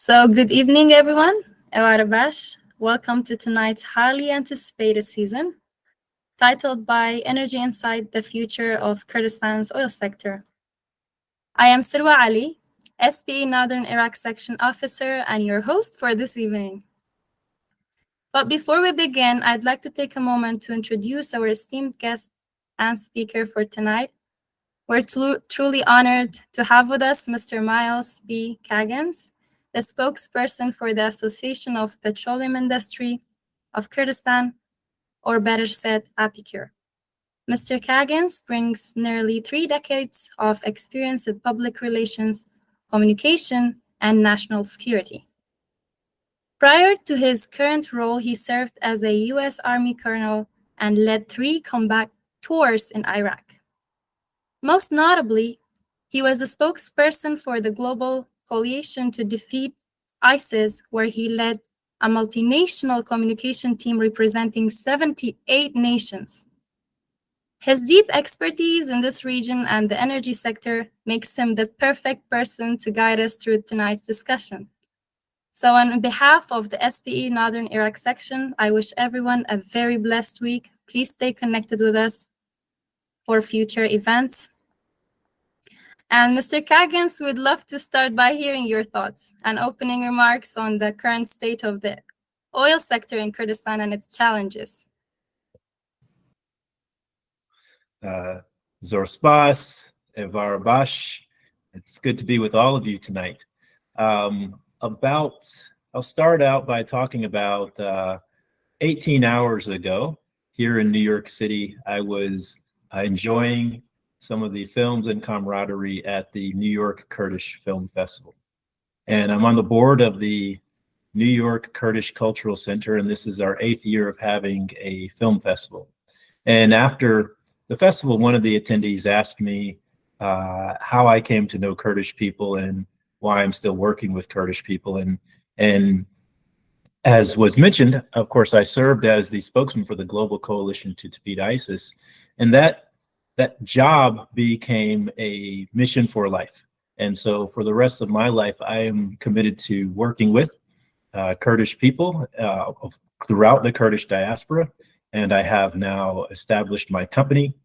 So, good evening, everyone. Awarabash. Welcome to tonight's highly anticipated season, titled by Energy Inside the Future of Kurdistan's Oil Sector. I am Sirwa Ali, SPE Northern Iraq Section Officer and your host for this evening. But before we begin, I'd like to take a moment to introduce our esteemed guest and speaker for tonight. We're truly honored to have with us Mr. Myles B. Caggins, the spokesperson for the Association of Petroleum Industry of Kurdistan, or better said, APIKUR. Mr. Caggins brings nearly 3 decades of experience in public relations, communication, and national security. Prior to his current role, he served as a U.S. Army colonel and led 3 combat tours in Iraq. Most notably, he was the spokesperson for the global coalition to defeat ISIS, where he led a multinational communication team representing 78 nations. His deep expertise in this region and the energy sector makes him the perfect person to guide us through tonight's discussion. So on behalf of the SPE Northern Iraq section, I wish everyone a very blessed week. Please stay connected with us for future events. And Mr. Caggins, would love to start by hearing your thoughts and opening remarks on the current state of the oil sector in Kurdistan and its challenges. Zorspas, Evarabash, it's good to be with all of you tonight. I'll start out by talking about 18 hours ago here in New York City. I was enjoying some of the films and camaraderie at the New York Kurdish Film Festival. And I'm on the board of the New York Kurdish Cultural Center, and this is our 8th year of having a film festival. And after the festival, one of the attendees asked me how I came to know Kurdish people and why I'm still working with Kurdish people. And as was mentioned, of course, I served as the spokesman for the Global Coalition to Defeat ISIS. And that job became a mission for life. And so for the rest of my life, I am committed to working with Kurdish people throughout the Kurdish diaspora. And I have now established my company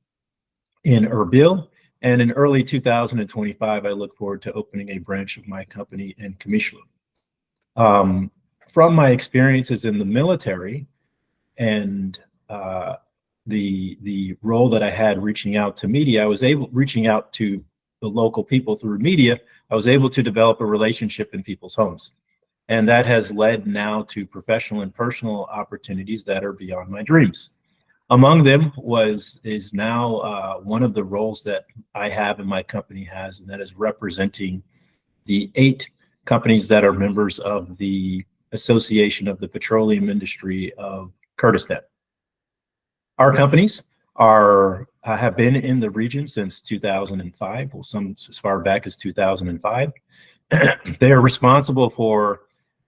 in Erbil. And in early 2025, I look forward to opening a branch of my company in Qamishli. From my experiences in the military and the role that I had reaching out to media, reaching out to the local people through media, I was able to develop a relationship in people's homes. And that has led now to professional and personal opportunities that are beyond my dreams. Among them is now one of the roles that I have and my company has, and that is representing the 8 companies that are members of the Association of the Petroleum Industry of Kurdistan. Our companies have been in the region since 2005, well, some as far back as 2005. They are responsible for,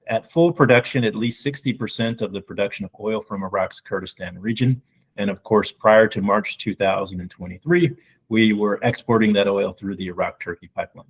at full production, at least 60% of the production of oil from Iraq's Kurdistan region. And of course, prior to March 2023, we were exporting that oil through the Iraq-Turkey pipeline.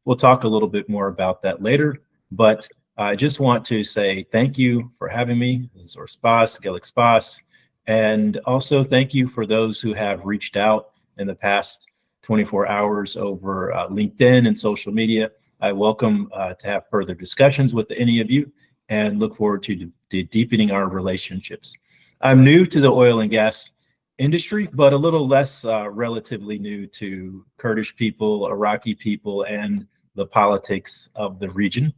We'll talk a little bit more about that later, but I just want to say thank you for having me, Zorspas, Gelixpas, and also thank you for those who have reached out in the past 24 hours over LinkedIn and social media. I welcome to have further discussions with any of you and look forward to deepening our relationships. I'm new to the oil and gas industry, but a little less relatively new to Kurdish people, Iraqi people, and the politics of the region.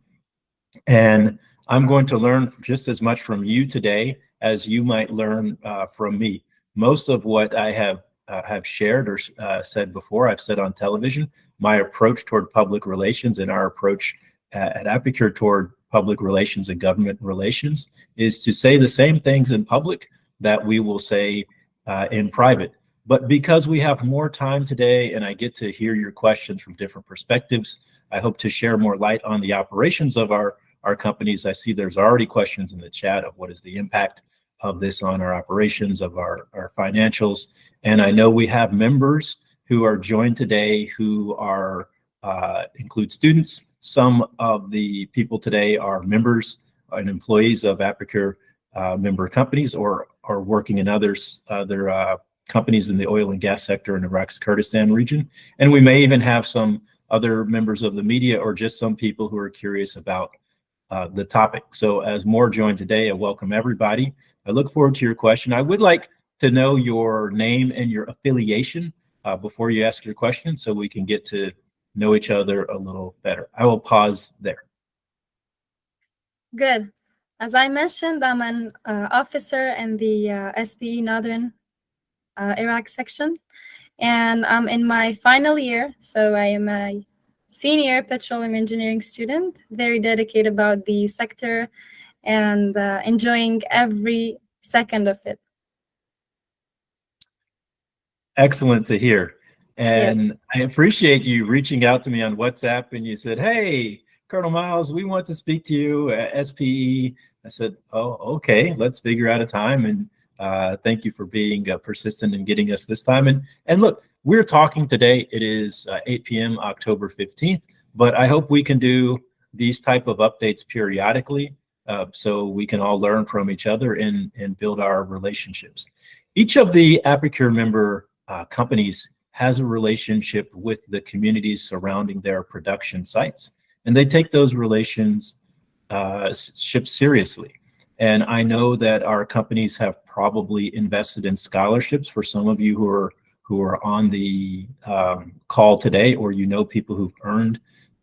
And I'm going to learn just as much from you today as you might learn from me. Most of what I have shared or said before, I've said on television. My approach toward public relations and our approach at APIKUR toward public relations and government relations is to say the same things in public that we will say in private. But because we have more time today and I get to hear your questions from different perspectives, I hope to share more light on the operations of our companies. I see there's already questions in the chat of what is the impact of this on our operations, of our financials. And I know we have members who are joined today who are include students, some of the people today are members and employees of APIKUR member companies, or are working in other companies in the oil and gas sector in Iraq's Kurdistan region. And we may even have some other members of the media, or just some people who are curious about the topic. So as more join today, I welcome everybody. I look forward to your question. I would like to know your name and your affiliation before you ask your question, so we can get to know each other a little better. I will pause there. Good. As I mentioned, I'm an officer in the SPE Northern Iraq section, and I'm in my final year. So I am a senior petroleum engineering student, very dedicated about the sector and enjoying every second of it. Excellent to hear. And Yes. I appreciate you reaching out to me on WhatsApp, and you said, hey, Colonel Myles, we want to speak to you at SPE. I said, oh, okay, let's figure out a time. And thank you for being persistent in getting us this time. And look, we're talking today. It is 8 p.m. October 15th, but I hope we can do these type of updates periodically, so we can all learn from each other and build our relationships. Each of the APIKUR member companies has a relationship with the communities surrounding their production sites, and they take those relationships seriously. And I know that our companies have probably invested in scholarships for some of you who are on the call today, or you know people who've earned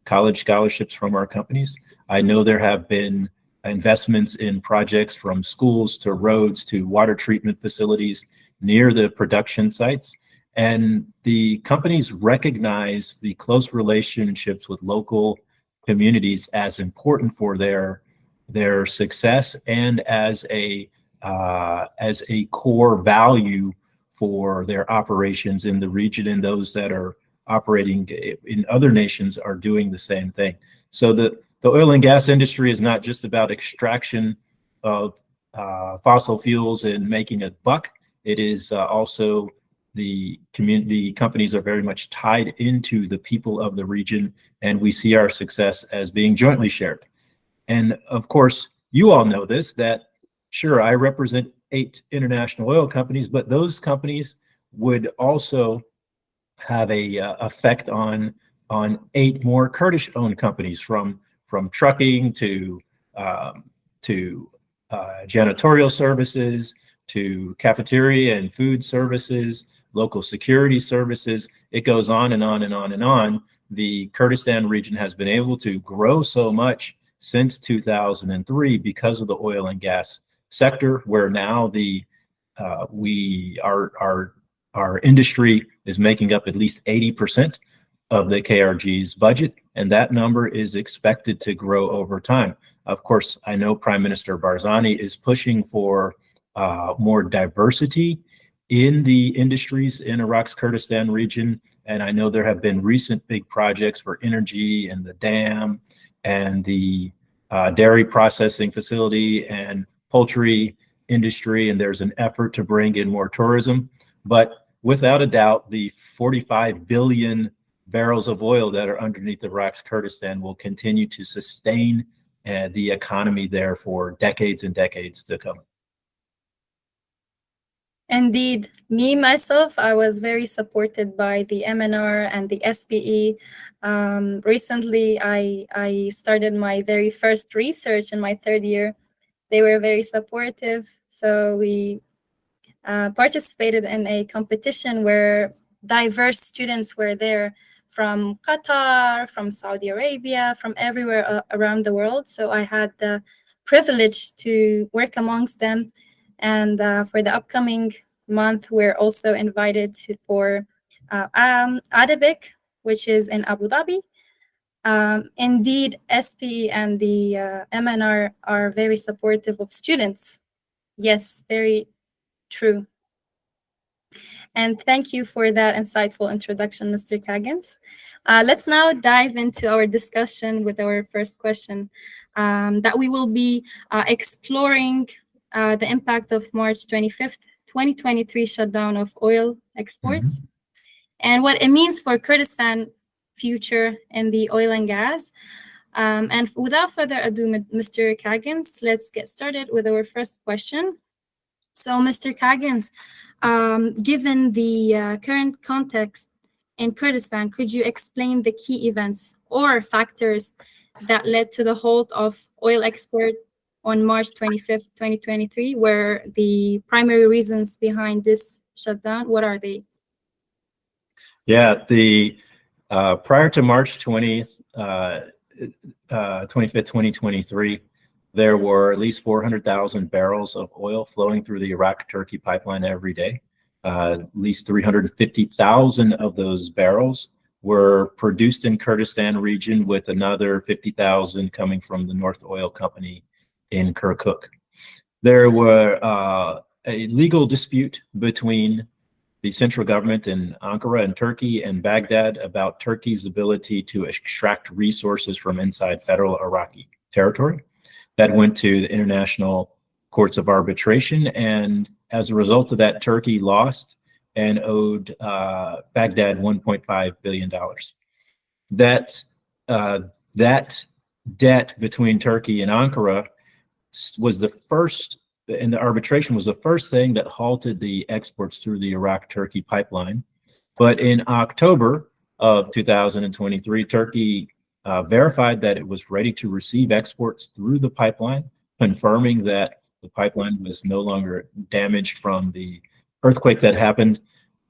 college scholarships from our companies. I know there have been investments in projects from schools to roads to water treatment facilities near the production sites. And the companies recognize the close relationships with local communities as important for their success, and as a core value for their operations in the region, and those that are operating in other nations are doing the same thing. So the oil and gas industry is not just about extraction of fossil fuels and making a buck. It is also the companies are very much tied into the people of the region, and we see our success as being jointly shared. And of course, you all know this, that sure, I represent 8 international oil companies, but those companies would also have a effect on 8 more Kurdish-owned companies, from trucking to janitorial services, to cafeteria and food services, local security services. It goes on and on and on and on. The Kurdistan region has been able to grow so much since 2003 because of the oil and gas sector, where now our industry is making up at least 80% of the KRG's budget, and that number is expected to grow over time. Of course, I know Prime Minister Barzani is pushing for more diversity in the industries in Iraq's Kurdistan region, and I know there have been recent big projects for energy and the dam and the dairy processing facility and poultry industry, and there's an effort to bring in more tourism. But without a doubt, the 45 billion barrels of oil that are underneath Iraq's Kurdistan will continue to sustain the economy there for decades and decades to come. Indeed, me, myself, I was very supported by the MNR and the SPE. Recently, I started my very first research in my 3rd year. They were very supportive. So we participated in a competition where diverse students were there from Qatar, from Saudi Arabia, from everywhere around the world. So I had the privilege to work amongst them. And for the upcoming month, we're also invited for APIKUR, which is in Abu Dhabi. Indeed, SPE and the MNR are very supportive of students. Yes, very true. And thank you for that insightful introduction, Mr. Caggins. Let's now dive into our discussion with our first question, that we will be exploring the impact of March 25th, 2023 shutdown of oil exports, and what it means for Kurdistan future in the oil and gas. And without further ado, Mr. Caggins, let's get started with our first question. So, Mr. Caggins, given the current context in Kurdistan, could you explain the key events or factors that led to the halt of oil export on March 25th, 2023? Were the primary reasons behind this shutdown? What are they? Yeah, prior to March 20th, 25th, 2023, there were at least 400,000 barrels of oil flowing through the Iraq-Turkey pipeline every day. At least 350,000 of those barrels were produced in Kurdistan region, with another 50,000 coming from the North Oil Company in Kirkuk. There were a legal dispute between the central government in Ankara and Turkey and Baghdad about Turkey's ability to extract resources from inside federal Iraqi territory. That went to the international courts of arbitration, and as a result of that, Turkey lost and owed Baghdad $1.5 billion. That debt between Turkey and Ankara was the first, and the arbitration was the first thing that halted the exports through the Iraq-Turkey pipeline. But in October of 2023, Turkey verified that it was ready to receive exports through the pipeline, confirming that the pipeline was no longer damaged from the earthquake that happened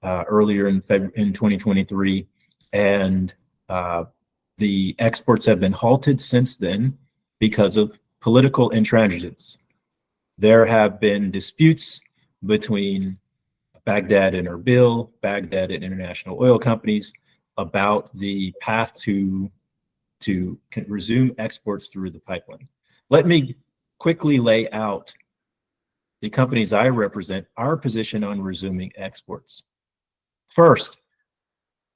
earlier in 2023. And the exports have been halted since then because of political intransigence. There have been disputes between Baghdad and Erbil, Baghdad and international oil companies about the path to resume exports through the pipeline. Let me quickly lay out the companies I represent, our position on resuming exports. First,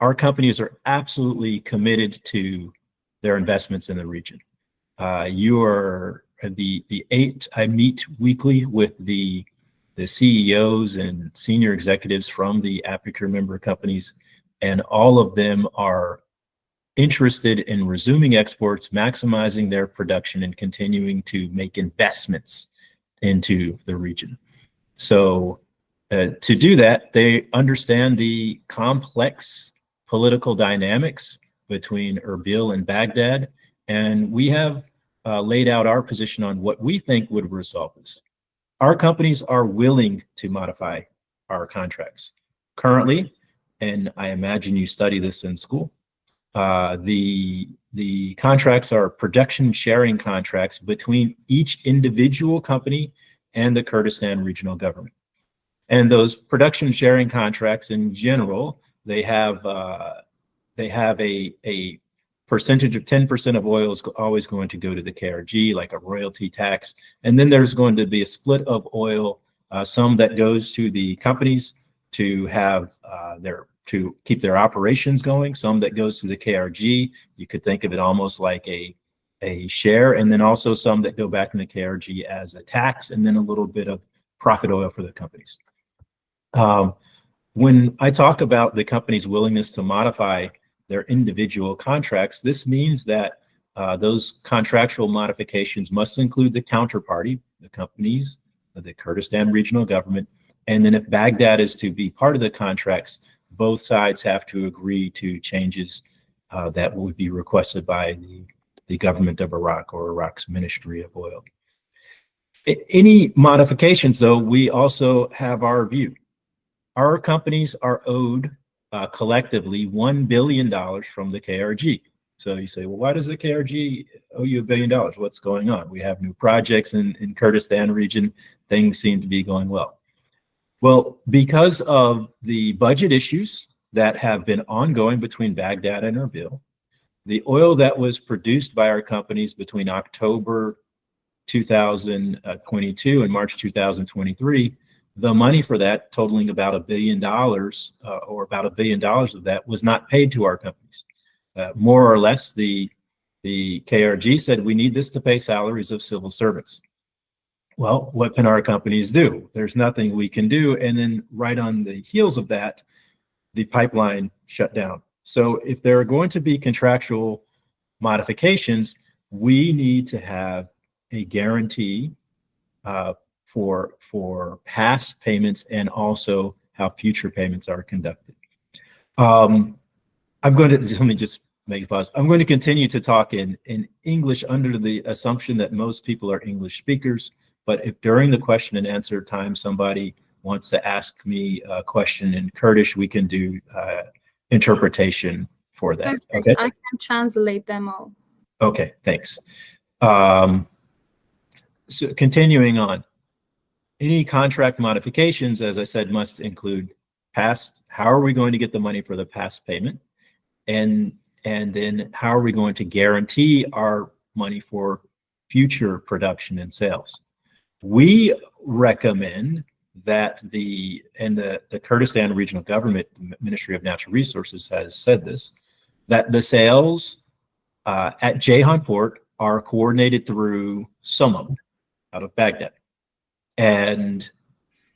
our companies are absolutely committed to their investments in the region. I meet weekly with the CEOs and senior executives from the APIKUR member companies, and all of them are interested in resuming exports, maximizing their production, and continuing to make investments into the region. So to do that, they understand the complex political dynamics between Erbil and Baghdad, and we have laid out our position on what we think would resolve this. Our companies are willing to modify our contracts. Currently, and I imagine you study this in school, the contracts are production sharing contracts between each individual company and the Kurdistan regional government. And those production sharing contracts in general, they have a percentage of 10% of oil is always going to go to the KRG, like a royalty tax. And then there's going to be a split of oil, some that goes to the companies to have to keep their operations going, some that goes to the KRG. You could think of it almost like a share, and then also some that go back in the KRG as a tax, and then a little bit of profit oil for the companies. When I talk about the company's willingness to modify their individual contracts, this means that those contractual modifications must include the counterparty, the companies, the Kurdistan regional government, and then if Baghdad is to be part of the contracts, both sides have to agree to changes that would be requested by the government of Iraq or Iraq's Ministry of Oil. Any modifications, though, we also have our view. Our companies are owed collectively $1 billion from the KRG. So you say, well, why does the KRG owe you $1 billion? What's going on? We have new projects in Kurdistan region. Things seem to be going well. Well, because of the budget issues that have been ongoing between Baghdad and Erbil, the oil that was produced by our companies between October 2022 and March 2023, the money for that, totaling about $1 billion, or about $1 billion of that, was not paid to our companies. More or less, the KRG said, we need this to pay salaries of civil servants. Well, what can our companies do? There's nothing we can do. And then right on the heels of that, the pipeline shut down. So if there are going to be contractual modifications, we need to have a guarantee for past payments and also how future payments are conducted. I'm going to, let me just make a pause. I'm going to continue to talk in English under the assumption that most people are English speakers, but if during the question and answer time somebody wants to ask me a question in Kurdish, we can do interpretation for that. Perfect. Okay. I can translate them all. Okay, thanks. So continuing on, any contract modifications, as I said, must include past, how are we going to get the money for the past payment? And then how are we going to guarantee our money for future production and sales? We recommend that the Kurdistan Regional Government, the Ministry of Natural Resources has said this, that the sales at Ceyhan Port are coordinated through SOMO out of Baghdad. And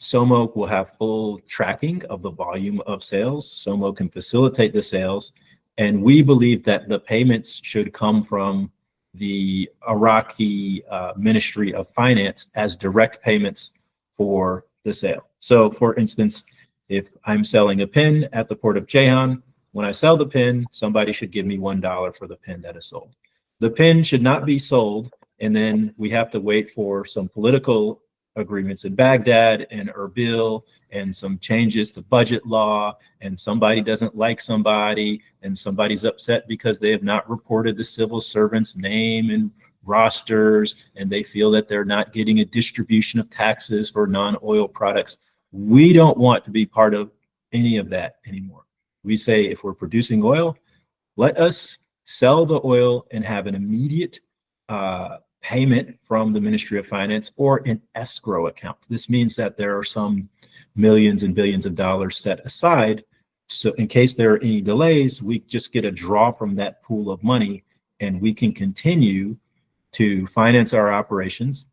SOMO will have full tracking of the volume of sales. SOMO can facilitate the sales. And we believe that the payments should come from the Iraqi Ministry of Finance as direct payments for the sale. So for instance, if I'm selling a pin at the port of Ceyhan, when I sell the pin, somebody should give me $1 for the pin that is sold. The pin should not be sold, and then we have to wait for some political agreements in Baghdad and Erbil and some changes to budget law, and somebody doesn't like somebody and somebody's upset because they have not reported the civil servant's name and rosters, and they feel that they're not getting a distribution of taxes for non-oil products. We don't want to be part of any of that anymore. We say if we're producing oil, let us sell the oil and have an immediate payment from the Ministry of Finance or an escrow account. This means that there are some millions and billions of dollars set aside. So in case there are any delays, we just get a draw from that pool of money and we can continue to finance our operations,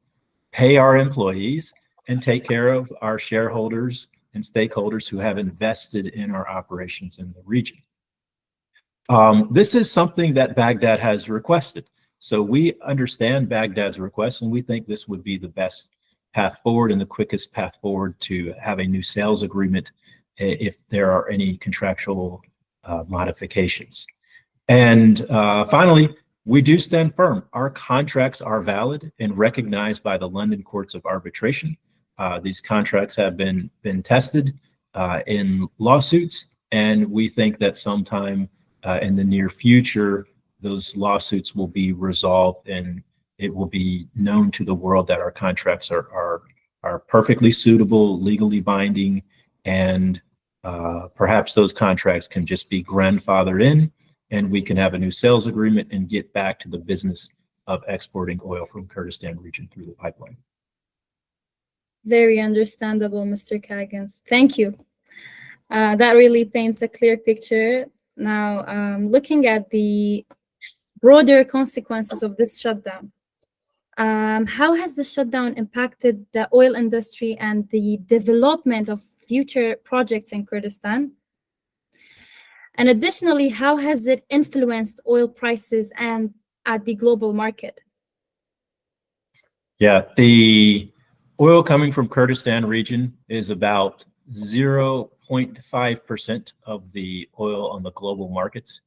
pay our employees, and take care of our shareholders and stakeholders who have invested in our operations in the region. This is something that Baghdad has requested. So we understand Baghdad's request, and we think this would be the best path forward and the quickest path forward to have a new sales agreement if there are any contractual modifications. And finally, we do stand firm. Our contracts are valid and recognized by the London Courts of Arbitration. These contracts have been tested in lawsuits, and we think that sometime in the near future, those lawsuits will be resolved and it will be known to the world that our contracts are perfectly suitable, legally binding, and perhaps those contracts can just be grandfathered in and we can have a new sales agreement and get back to the business of exporting oil from Kurdistan region through the pipeline. Very understandable, Mr. Caggins. Thank you. That really paints a clear picture. Now, looking at the broader consequences of this shutdown, how has the shutdown impacted the oil industry and the development of future projects in Kurdistan? And additionally, how has it influenced oil prices and at the global market? Yeah, the oil coming from Kurdistan region is about 0.5% of the oil on the global markets.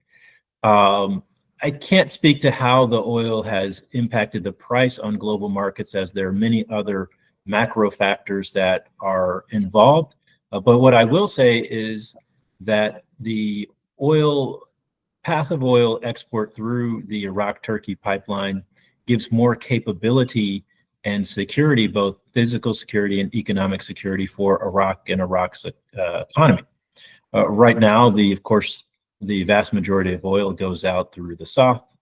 I can't speak to how the oil has impacted the price on global markets, as there are many other macro factors that are involved. But what I will say is that the path of oil export through the Iraq-Turkey pipeline gives more capability and security, both physical security and economic security for Iraq and Iraq's economy. Right now, of course, the vast majority of oil goes out through the south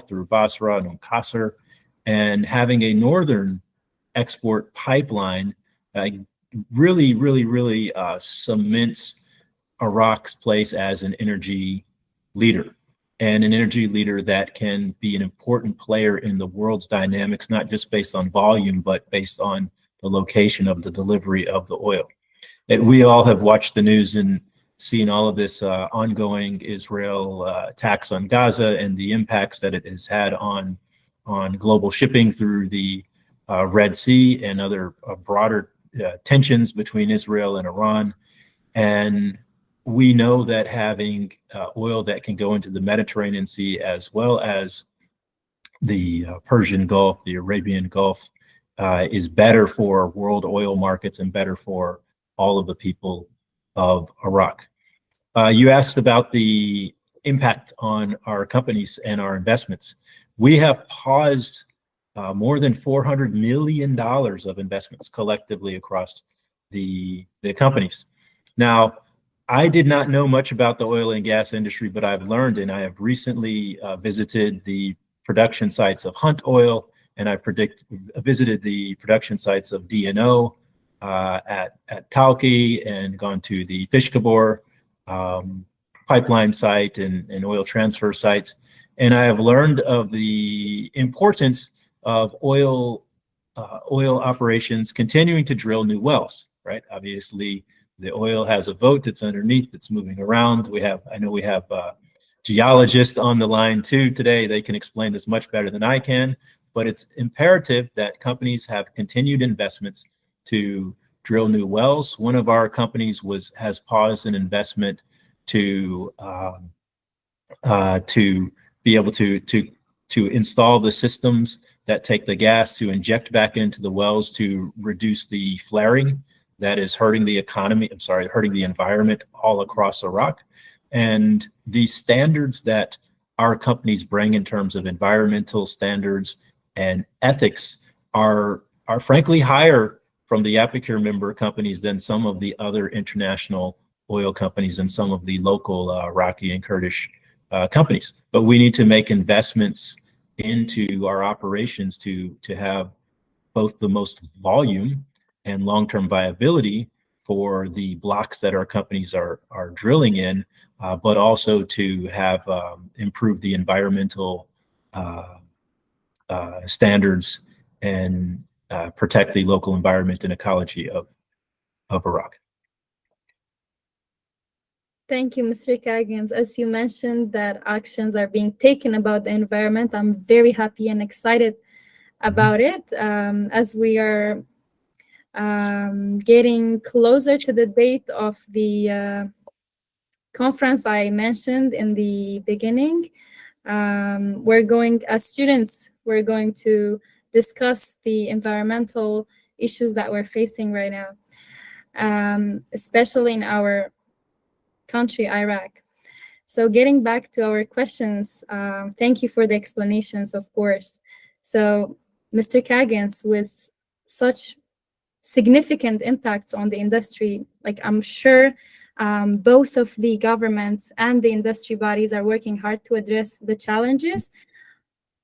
through Basra and Qasr, and having a northern export pipeline really cements Iraq's place as an energy leader, and an energy leader that can be an important player in the world's dynamics, not just based on volume, but based on the location of the delivery of the oil. And we all have watched the news and seen all of this ongoing Israel attacks on Gaza and the impacts that it has had on on global shipping through the Red Sea and other broader tensions between Israel and Iran. And we know that having oil that can go into the Mediterranean Sea as well as the Persian Gulf, the Arabian Gulf, is better for world oil markets and better for all of the people of Iraq. You asked about the impact on our companies and our investments. We have paused more than $400 million of investments collectively across the companies. Now, I did not know much about the oil and gas industry, but I've learned, and I have recently visited the production sites of Hunt Oil, and I visited the production sites of DNO at Tawke, and gone to the Fishkabor pipeline site and oil transfer sites. And I have learned of the importance of oil operations continuing to drill new wells, right? Obviously, the oil has a vote that's underneath that's moving around. I know we have geologists on the line too today. They can explain this much better than I can, but it's imperative that companies have continued investments to drill new wells. One of our companies has paused an investment to be able to install the systems that take the gas to inject back into the wells to reduce the flaring that is hurting the environment all across Iraq. And the standards that our companies bring in terms of environmental standards and ethics are frankly higher from the APIKUR member companies than some of the other international oil companies and some of the local Iraqi and Kurdish companies. But we need to make investments into our operations to have both the most volume and long-term viability for the blocks that our companies are drilling in, but also to have improve the environmental standards and protect the local environment and ecology of Iraq. Thank you, Mr. Caggins. As you mentioned that actions are being taken about the environment, I'm very happy and excited about it. As we are getting closer to the date of the conference I mentioned in the beginning, as students, we're going to discuss the environmental issues that we're facing right now, especially in our country, Iraq. So getting back to our questions, thank you for the explanations, of course. So Mr. Caggins, with such significant impacts on the industry, like I'm sure both of the governments and the industry bodies are working hard to address the challenges,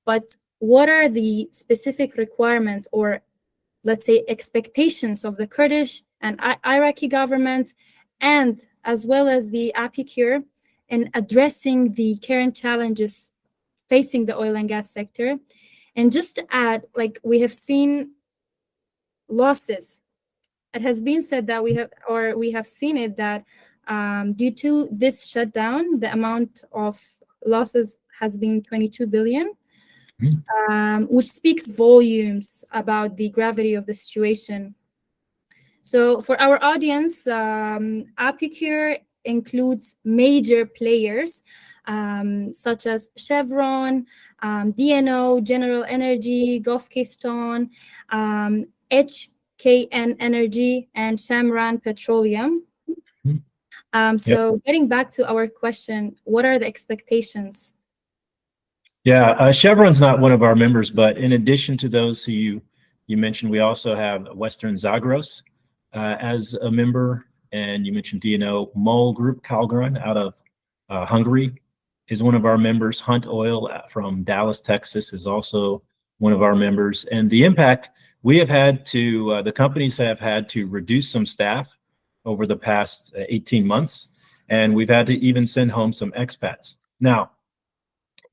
but what are the specific requirements or, let's say, expectations of the Kurdish and Iraqi governments, and as well as the APIKUR, in addressing the current challenges facing the oil and gas sector? And just to add, like, we have seen losses. It has been said that we have seen it that due to this shutdown, the amount of losses has been 22 billion, which speaks volumes about the gravity of the situation. So for our audience, APIKUR includes major players such as Chevron, DNO, General Energy, Gulf Keystone, HKN Energy, and Shamran Petroleum. So getting back to our question, what are the expectations? Yeah, Chevron's not one of our members, but in addition to those who you mentioned, we also have Western Zagros as a member, and you mentioned DNO. MOL Group Calgary out of Hungary is one of our members. Hunt Oil from Dallas, Texas is also one of our members. And the impact we have had to, the companies have had to reduce some staff over the past 18 months, and we've had to even send home some expats. Now,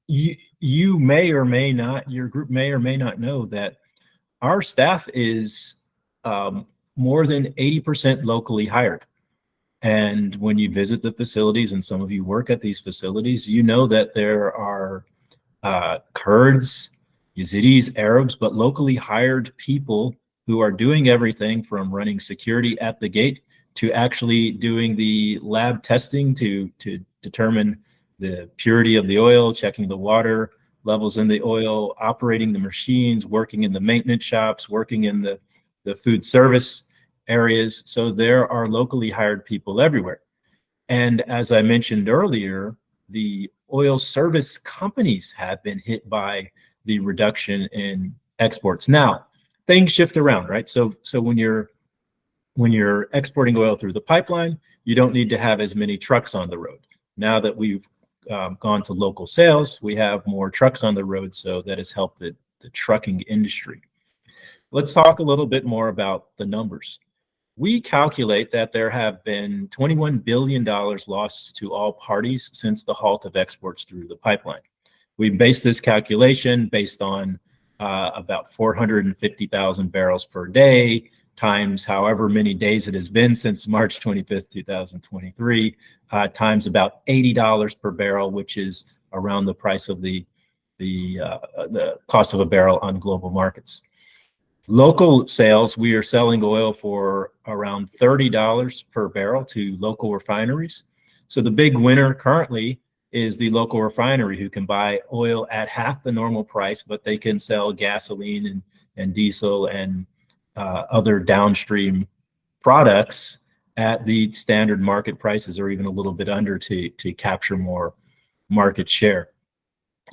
you may or may not, your group may or may not know that our staff is more than 80% locally hired. And when you visit the facilities, and some of you work at these facilities, you know that there are Kurds, Yazidis, Arabs, but locally hired people who are doing everything from running security at the gate to actually doing the lab testing to determine the purity of the oil, checking the water levels in the oil, operating the machines, working in the maintenance shops, working in the food service areas. So there are locally hired people everywhere. And as I mentioned earlier, the oil service companies have been hit by the reduction in exports. Now, things shift around, right? So when you're exporting oil through the pipeline, you don't need to have as many trucks on the road. Now that we've gone to local sales, we have more trucks on the road, so that has helped the trucking industry. Let's talk a little bit more about the numbers. We calculate that there have been $21 billion lost to all parties since the halt of exports through the pipeline. We base this calculation based on about 450,000 barrels per day times however many days it has been since March 25th, 2023, times about $80 per barrel, which is around the price of the cost of a barrel on global markets. Local sales, we are selling oil for around $30 per barrel to local refineries. So the big winner currently is the local refinery, who can buy oil at half the normal price, but they can sell gasoline and diesel and other downstream products at the standard market prices, or even a little bit under, to capture more market share.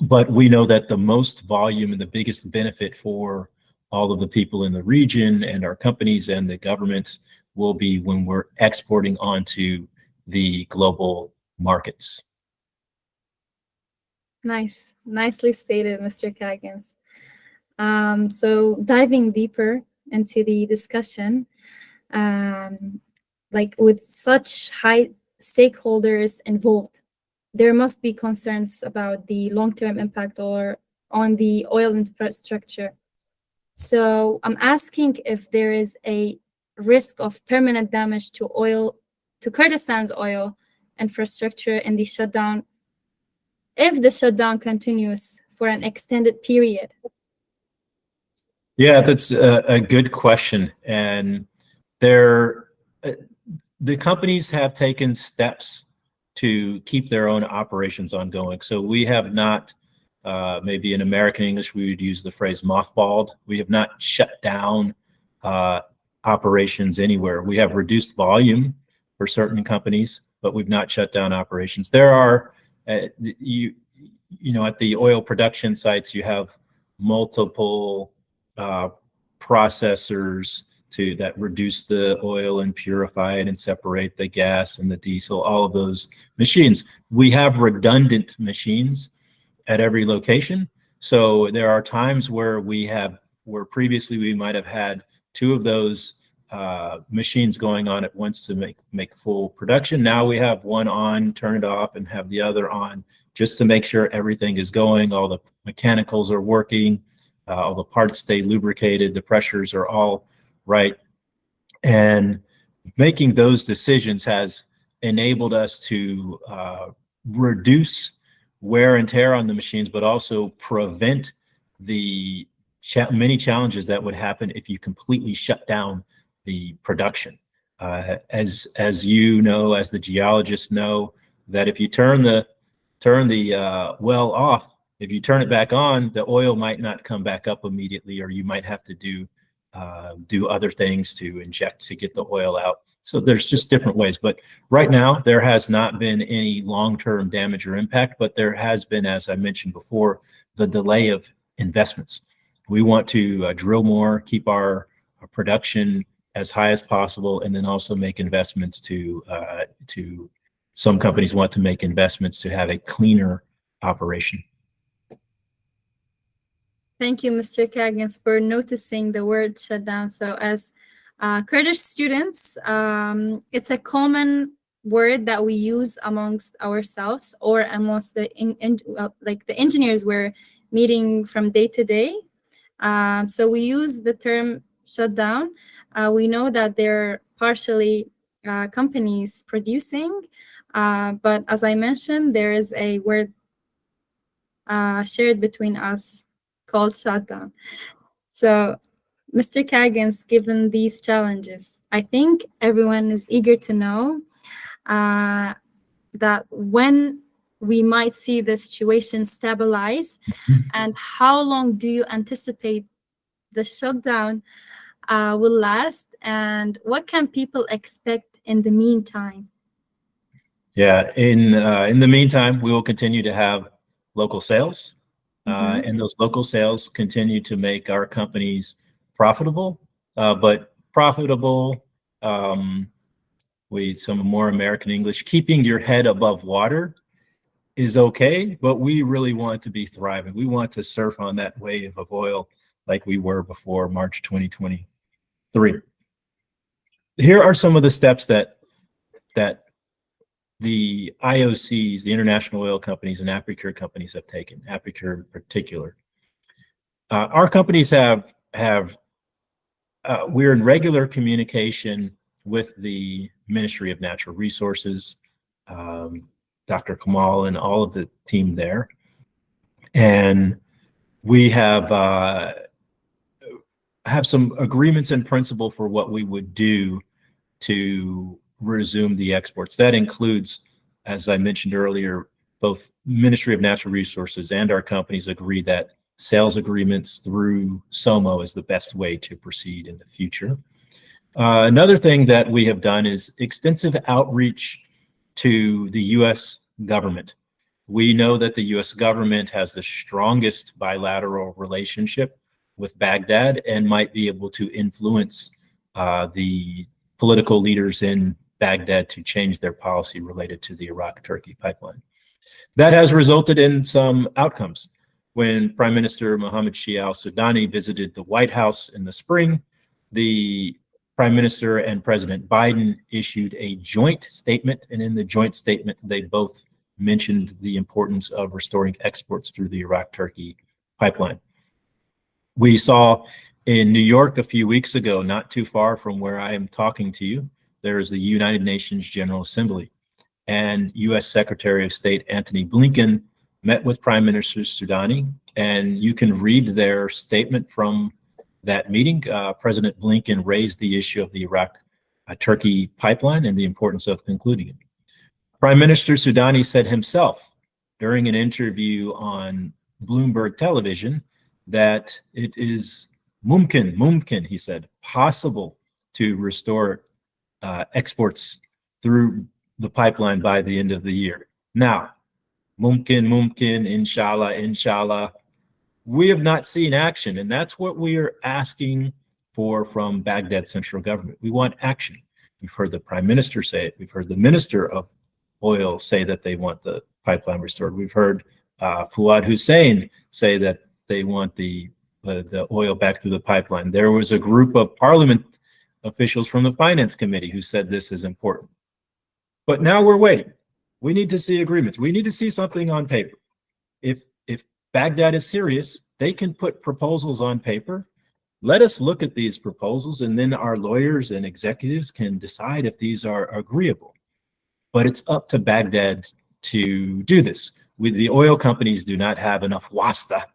But we know that the most volume and the biggest benefit for all of the people in the region and our companies and the governments will be when we're exporting onto the global markets. Nice. Nicely stated, Mr. Caggins. So diving deeper into the discussion, like with such high stakeholders involved, there must be concerns about the long-term impact or on the oil infrastructure. So I'm asking if there is a risk of permanent damage to Kurdistan's oil infrastructure in the shutdown, if the shutdown continues for an extended period. Yeah, that's a good question. And the companies have taken steps to keep their own operations ongoing. So we have not, maybe in American English, we would use the phrase mothballed. We have not shut down operations anywhere. We have reduced volume for certain companies, but we've not shut down operations. There are, you know, at the oil production sites, you have multiple processors that reduce the oil and purify it and separate the gas and the diesel, all of those machines. We have redundant machines at every location. So there are times where where previously we might have had two of those machines going on at once to make full production. Now we have one on, turn it off, and have the other on, just to make sure everything is going, all the mechanicals are working, all the parts stay lubricated, the pressures are all right. And making those decisions has enabled us to reduce wear and tear on the machines, but also prevent the many challenges that would happen if you completely shut down the production. As you know, as the geologists know, that if you turn the well off, if you turn it back on, the oil might not come back up immediately, or you might have to do other things to inject to get the oil out. So there's just different ways. But right now, there has not been any long-term damage or impact, but there has been, as I mentioned before, the delay of investments. We want to drill more, keep our production as high as possible, and then also make investments to some companies want to make investments to have a cleaner operation. Thank you, Mr. Caggins, for noticing the word shutdown. So as Kurdish students, it's a common word that we use amongst ourselves or amongst the engineers we're meeting from day to day. So we use the term shutdown. We know that there are partially companies producing, but as I mentioned, there is a word shared between us called shutdown. So, Mr. Caggins, given these challenges, I think everyone is eager to know that when we might see the situation stabilize, and how long do you anticipate the shutdown will last, and what can people expect in the meantime? Yeah, in the meantime, we will continue to have local sales, and those local sales continue to make our companies profitable, but profitable, some more American English, keeping your head above water is okay, but we really want to be thriving. We want to surf on that wave of oil like we were before March 2023. Here are some of the steps that the IOCs, the international oil companies, and APIKUR companies have taken, APIKUR in particular. Our companies we're in regular communication with the Ministry of Natural Resources, Dr. Kamal and all of the team there. And we have some agreements in principle for what we would do to resume the exports. That includes, as I mentioned earlier, both Ministry of Natural Resources and our companies agree that sales agreements through SOMO is the best way to proceed in the future. Another thing that we have done is extensive outreach to the U.S. government. We know that the U.S. government has the strongest bilateral relationship with Baghdad and might be able to influence the political leaders in Baghdad to change their policy related to the Iraq-Turkey pipeline. That has resulted in some outcomes. When Prime Minister Mohammed Shia al-Sudani visited the White House in the spring, the Prime Minister and President Biden issued a joint statement, and in the joint statement, they both mentioned the importance of restoring exports through the Iraq-Turkey pipeline. We saw in New York a few weeks ago, not too far from where I am talking to you, there is the United Nations General Assembly, and U.S. Secretary of State Antony Blinken met with Prime Minister Sudani, and you can read their statement from that meeting. President Blinken raised the issue of the Iraq-Turkey pipeline and the importance of concluding it. Prime Minister Sudani said himself during an interview on Bloomberg television that it is mumkin, he said, possible to restore exports through the pipeline by the end of the year. Now, mumkin, inshallah, we have not seen action, and that's what we are asking for from Baghdad central government. We want action. We've heard the Prime Minister say it. We've heard the Minister of Oil say that they want the pipeline restored. We've heard Fuad Hussein say that they want the oil back through the pipeline. There was a group of parliament officials from the Finance Committee who said this is important. But now we're waiting. We need to see agreements. We need to see something on paper. If Baghdad is serious, they can put proposals on paper. Let us look at these proposals, and then our lawyers and executives can decide if these are agreeable. But it's up to Baghdad to do this. The oil companies do not have enough wasta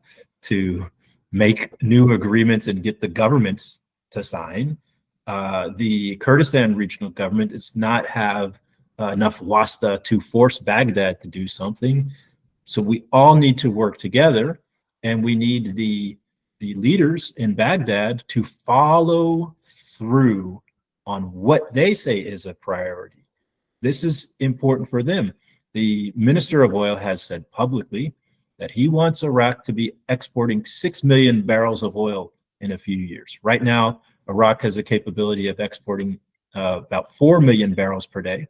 to make new agreements and get the governments to sign. The Kurdistan regional government does not have enough wasta to force Baghdad to do something. So we all need to work together, and we need the leaders in Baghdad to follow through on what they say is a priority. This is important for them. The Minister of Oil has said publicly that he wants Iraq to be exporting 6 million barrels of oil in a few years. Right now, Iraq has a capability of exporting about 4 million barrels per day.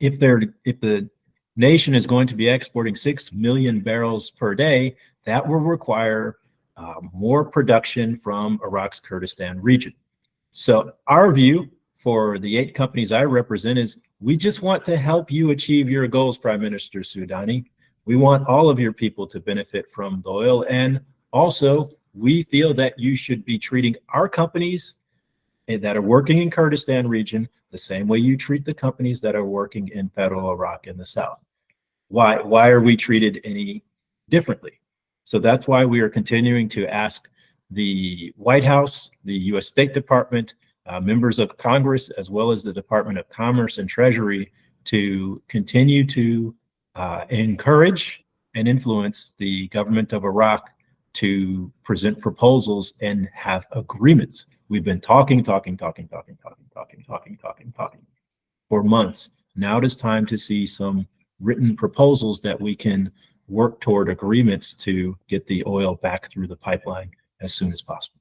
If the nation is going to be exporting 6 million barrels per day, that will require more production from Iraq's Kurdistan region. So our view for the 8 companies I represent is we just want to help you achieve your goals, Prime Minister Sudani. We want all of your people to benefit from the oil, and also we feel that you should be treating our companies that are working in Kurdistan region the same way you treat the companies that are working in federal Iraq in the south. Why are we treated any differently? So that's why we are continuing to ask the White House, the U.S. State Department, members of Congress, as well as the Department of Commerce and Treasury to continue to encourage and influence the government of Iraq to present proposals and have agreements. We've been talking for months. Now it is time to see some written proposals that we can work toward agreements to get the oil back through the pipeline as soon as possible.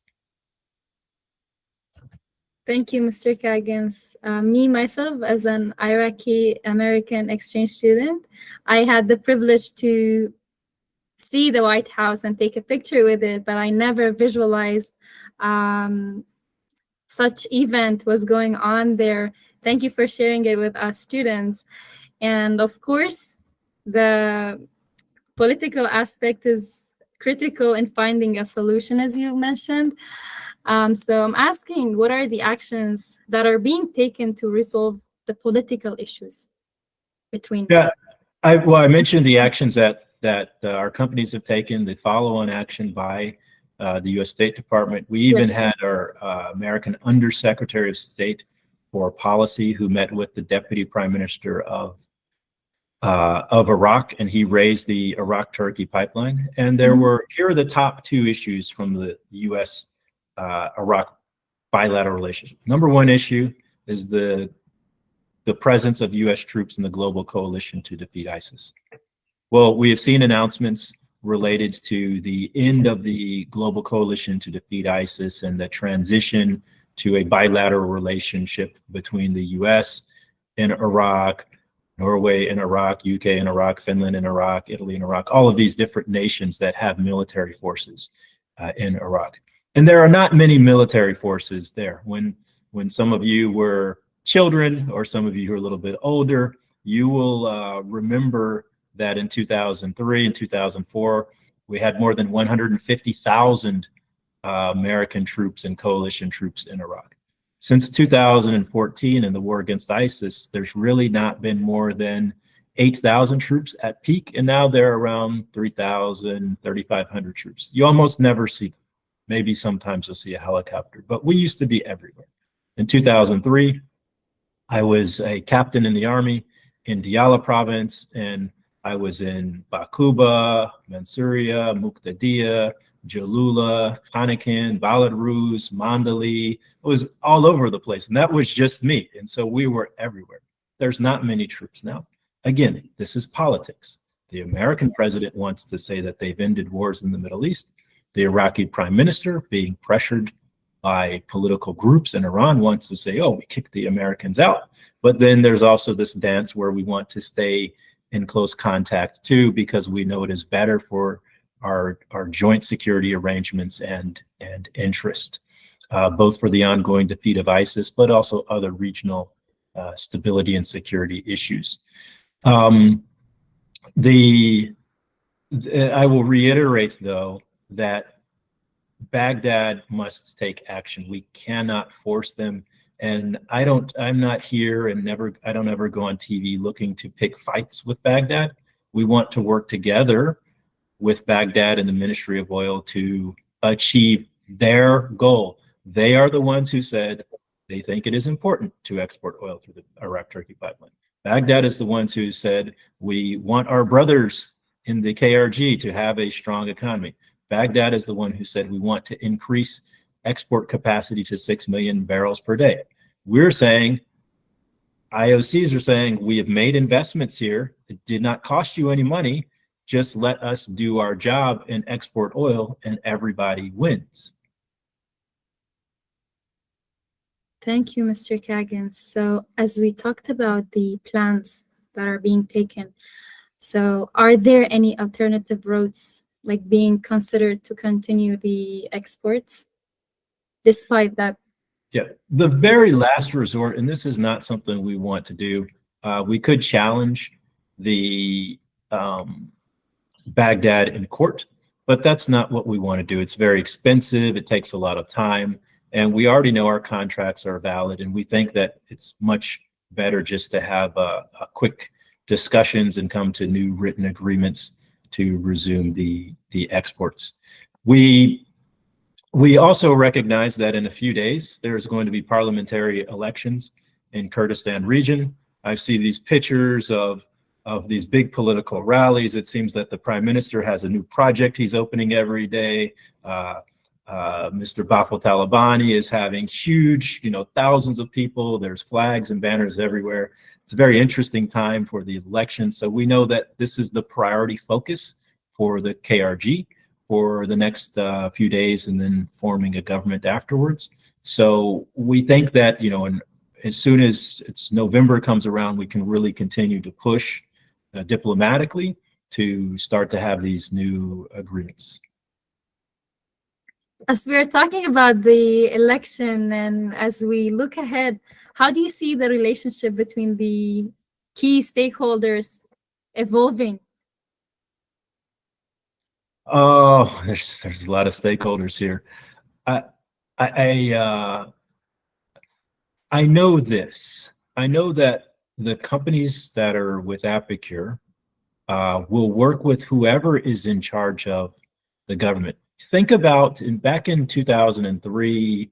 Thank you, Mr. Caggins. Me, myself, as an Iraqi-American exchange student, I had the privilege to see the White House and take a picture with it, but I never visualized such event was going on there. Thank you for sharing it with us students. And of course, the political aspect is critical in finding a solution, as you mentioned. So I'm asking, what are the actions that are being taken to resolve the political issues between? Yeah, I mentioned the actions that our companies have taken, the follow-on action by the U.S. State Department. We even had our American Undersecretary of State for Policy who met with the Deputy Prime Minister of Iraq, and he raised the Iraq-Turkey pipeline. And there were, here are the top two issues from the U.S. Iraq bilateral relationship. Number one issue is the presence of U.S. troops in the global coalition to defeat ISIS. Well, we have seen announcements related to the end of the global coalition to defeat ISIS and the transition to a bilateral relationship between the U.S. and Iraq, Norway and Iraq, UK and Iraq, Finland and Iraq, Italy and Iraq, all of these different nations that have military forces in Iraq. And there are not many military forces there. When some of you were children or some of you who are a little bit older, you will remember that in 2003 and 2004, we had more than 150,000 American troops and coalition troops in Iraq. Since 2014 and the war against ISIS, there's really not been more than 8,000 troops at peak, and now they're around 3,000, 3,500 troops. You almost never see them. Maybe sometimes you'll see a helicopter, but we used to be everywhere. In 2003, I was a captain in the army in Diyala province, and I was in Bakuba, Mansuria, Muqtadiya, Jalula, Kanakin, Baladruz, Mandali. It was all over the place, and that was just me. And so we were everywhere. There's not many troops now. Again, this is politics. The American president wants to say that they've ended wars in the Middle East. The Iraqi prime minister, being pressured by political groups in Iran, wants to say, oh, we kicked the Americans out. But then there's also this dance where we want to stay in close contact too, because we know it is better for our joint security arrangements and interest, both for the ongoing defeat of ISIS, but also other regional stability and security issues. I will reiterate, though, that Baghdad must take action. We cannot force them. And I'm not here and I don't ever go on TV looking to pick fights with Baghdad. We want to work together with Baghdad and the Ministry of Oil to achieve their goal. They are the ones who said they think it is important to export oil through the Iraq-Turkey pipeline. Baghdad is the ones who said we want our brothers in the KRG to have a strong economy. Baghdad is the one who said we want to increase export capacity to 6 million barrels per day. We're saying, IOCs are saying, we have made investments here. It did not cost you any money. Just let us do our job and export oil, and everybody wins. Thank you, Mr. Caggins. So as we talked about the plans that are being taken, so are there any alternative routes like being considered to continue the exports despite that? Yeah, the very last resort, and this is not something we want to do, we could challenge the Baghdad in court, but that's not what we want to do. It's very expensive. It takes a lot of time, and we already know our contracts are valid, and we think that it's much better just to have a quick discussions and come to new written agreements to resume the exports. We also recognize that in a few days, there's going to be parliamentary elections in Kurdistan region. I see these pictures of these big political rallies. It seems that the prime minister has a new project he's opening every day. Mr. Bafo Talabani is having huge, thousands of people. There's flags and banners everywhere. It's a very interesting time for the election. So we know that this is the priority focus for the KRG for the next few days, and then forming a government afterwards. So we think that, as soon as November comes around, we can really continue to push diplomatically to start to have these new agreements. As we're talking about the election and as we look ahead, how do you see the relationship between the key stakeholders evolving? Oh, there's a lot of stakeholders here. I know this. I know that the companies that are with APIKUR will work with whoever is in charge of the government. Think about back in 2003,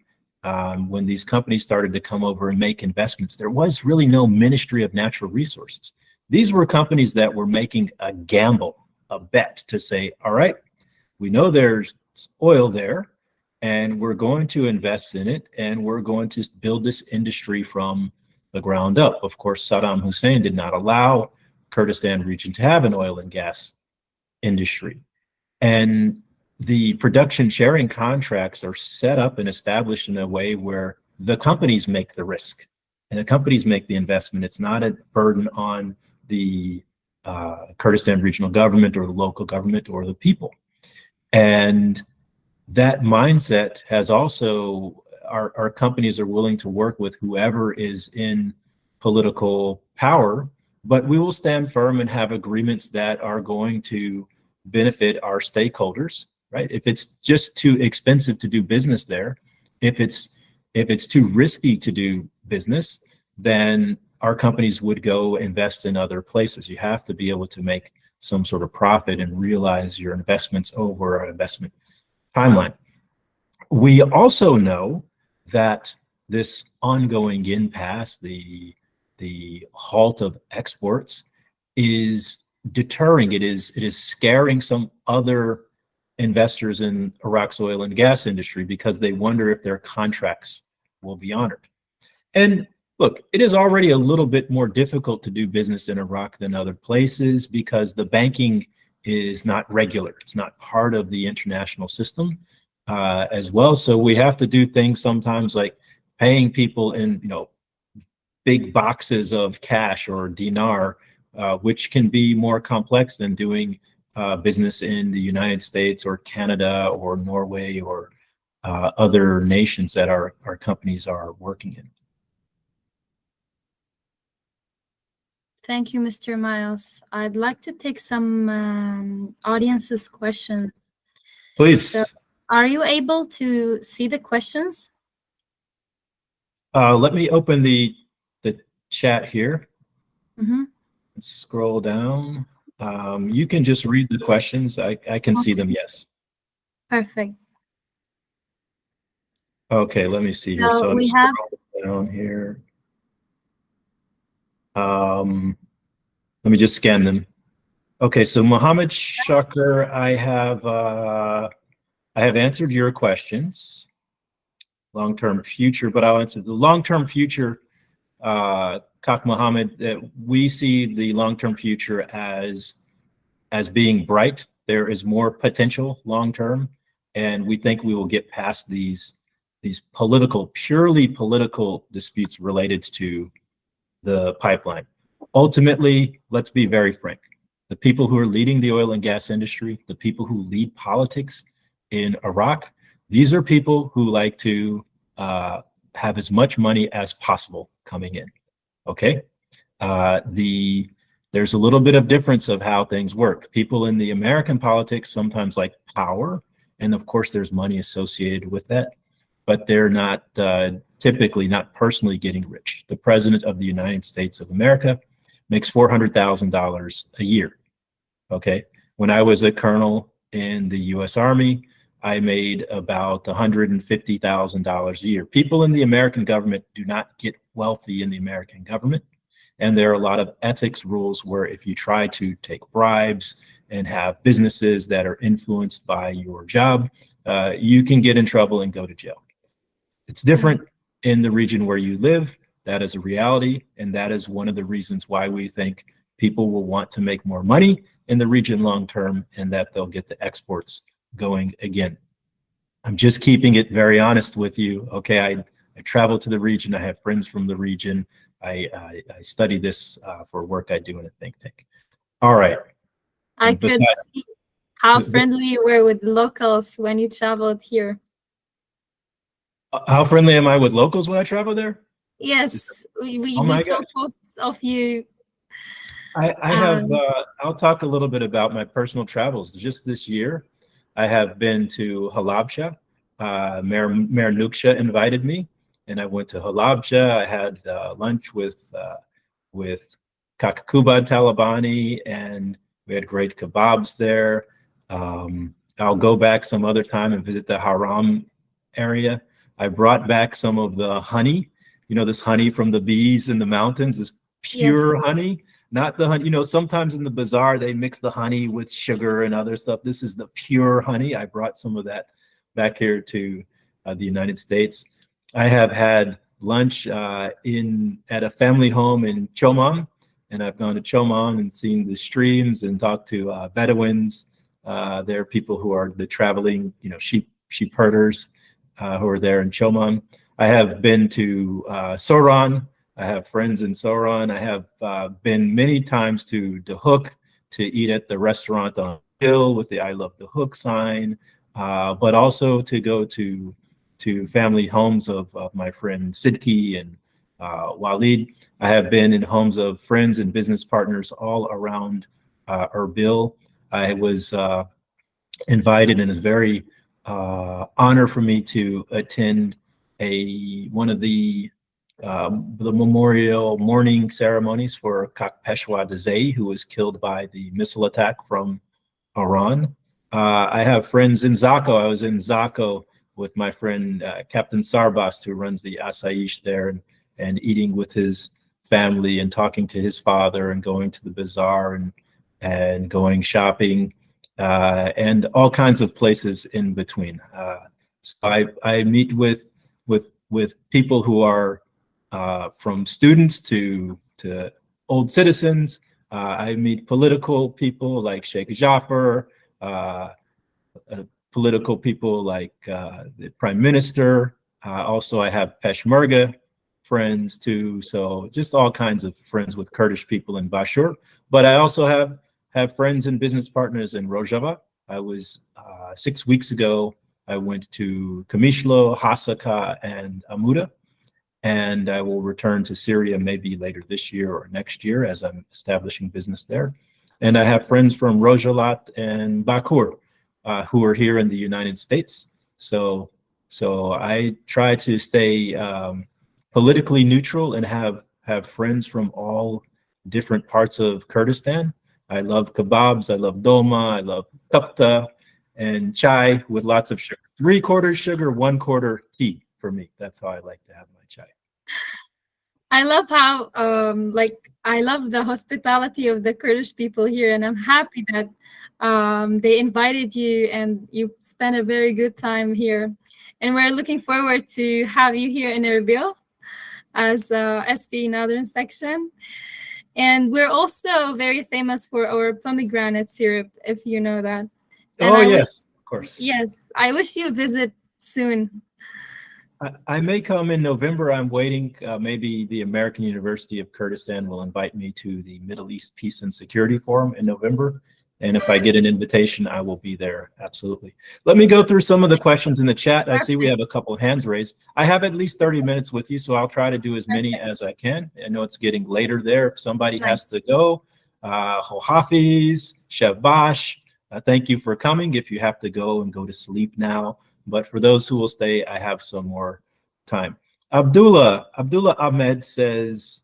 when these companies started to come over and make investments, there was really no Ministry of Natural Resources. These were companies that were making a gamble, a bet to say, all right, we know there's oil there, and we're going to invest in it, and we're going to build this industry from the ground up. Of course, Saddam Hussein did not allow Kurdistan region to have an oil and gas industry. And the production sharing contracts are set up and established in a way where the companies make the risk and the companies make the investment. It's not a burden on the Kurdistan regional government or the local government or the people. And that mindset has also, our companies are willing to work with whoever is in political power, but we will stand firm and have agreements that are going to benefit our stakeholders, right? If it's just too expensive to do business there, if it's too risky to do business, then our companies would go invest in other places. You have to be able to make some sort of profit and realize your investments over an investment timeline. We also know that this ongoing impasse, the halt of exports, is deterring. It is scaring some other investors in Iraq's oil and gas industry because they wonder if their contracts will be honored. And look, it is already a little bit more difficult to do business in Iraq than other places because the banking is not regular. It's not part of the international system as well. So we have to do things sometimes like paying people in, big boxes of cash or dinar, which can be more complex than doing business in the United States or Canada or Norway or other nations that our companies are working in. Thank you, Mr. Myles. I'd like to take some audience's questions. Please. So, are you able to see the questions? Let me open the chat here. Mm-hmm. Let's scroll down. You can just read the questions. I can see them, yes. Perfect. Okay, let me see here. So we I'm have down here. Let me just scan them. Okay, so Mohammed Shakir, I have answered your questions. Long-term future, but I'll answer the long-term future. Kak Mohammed, we see the long-term future as being bright. There is more potential long-term, and we think we will get past these purely political disputes related to the pipeline. Ultimately, let's be very frank. The people who are leading the oil and gas industry, the people who lead politics in Iraq, these are people who like to have as much money as possible coming in, okay? There's a little bit of difference of how things work. People in the American politics sometimes like power, and of course there's money associated with that, but they're not typically not personally getting rich. The President of the United States of America makes $400,000 a year, okay? When I was a colonel in the U.S. Army, I made about $150,000 a year. People in the American government do not get wealthy in the American government. And there are a lot of ethics rules where if you try to take bribes and have businesses that are influenced by your job, you can get in trouble and go to jail. It's different in the region where you live. That is a reality. And that is one of the reasons why we think people will want to make more money in the region long term, and that they'll get the exports going again. I'm just keeping it very honest with you. Okay, I travel to the region. I have friends from the region. I study this for work I do in a think tank. All right. I could see how friendly you were with locals when you traveled here. How friendly am I with locals when I travel there? Yes, we saw posts of you. I have, I'll talk a little bit about my personal travels. Just this year, I have been to Halabja. Mayor Nuksha invited me, and I went to Halabja. I had lunch with Kakubad Talabani, and we had great kebabs there. I'll go back some other time and visit the Haram area. I brought back some of the honey, this honey from the bees in the mountains, this pure honey. Not the honey, sometimes in the bazaar, they mix the honey with sugar and other stuff. This is the pure honey. I brought some of that back here to the United States. I have had lunch at a family home in Chomam, and I've gone to Chomam and seen the streams and talked to Bedouins. There are people who are the traveling, sheep herders who are there in Chomam. I have been to Soran. I have friends in Soran. I have been many times to the Hook to eat at the restaurant on the hill with the I Love the Hook sign, but also to go to family homes of my friend Sidki and Walid. I have been in homes of friends and business partners all around Erbil. I was invited, and it's very honor for me to attend one of the memorial mourning ceremonies for Kak Peshwa Dazai, who was killed by the missile attack from Iran. I have friends in Zako. I was in Zako with my friend Captain Sarbast, who runs the Asaish there, and eating with his family and talking to his father and going to the bazaar and going shopping and all kinds of places in between. So I meet with people who are from students to old citizens. I meet political people like Sheikh Jafar, political people like the Prime Minister. Also, I have Peshmerga friends too. So just all kinds of friends with Kurdish people in Bashur. But I also have friends and business partners in Rojava. I was 6 weeks ago. I went to Kamishlo, Hasaka, and Amuda. And I will return to Syria maybe later this year or next year as I'm establishing business there. And I have friends from Rojalat and Bakur who are here in the United States. So I try to stay politically neutral and have friends from all different parts of Kurdistan. I love kebabs, I love dolma, I love kafta, and chai with lots of sugar. 3/4 sugar, 1/4 tea for me. That's how I like to have my chai. I love how I love the hospitality of the Kurdish people here, and I'm happy that they invited you and you spent a very good time here. And we're looking forward to have you here in Erbil as SP Northern Section. And we're also very famous for our pomegranate syrup, if you know that. And yes, of course. Yes, I wish you visit soon. I may come in November. I'm waiting. Maybe the American University of Kurdistan will invite me to the Middle East Peace and Security Forum in November. And if I get an invitation, I will be there. Absolutely. Let me go through some of the questions in the chat. I see we have a couple of hands raised. I have at least 30 minutes with you, so I'll try to do as many as I can. I know it's getting later there. If somebody has to go, Hafiz, Shavbash, thank you for coming. If you have to go and go to sleep now. But for those who will stay, I have some more time. Abdullah Ahmed says,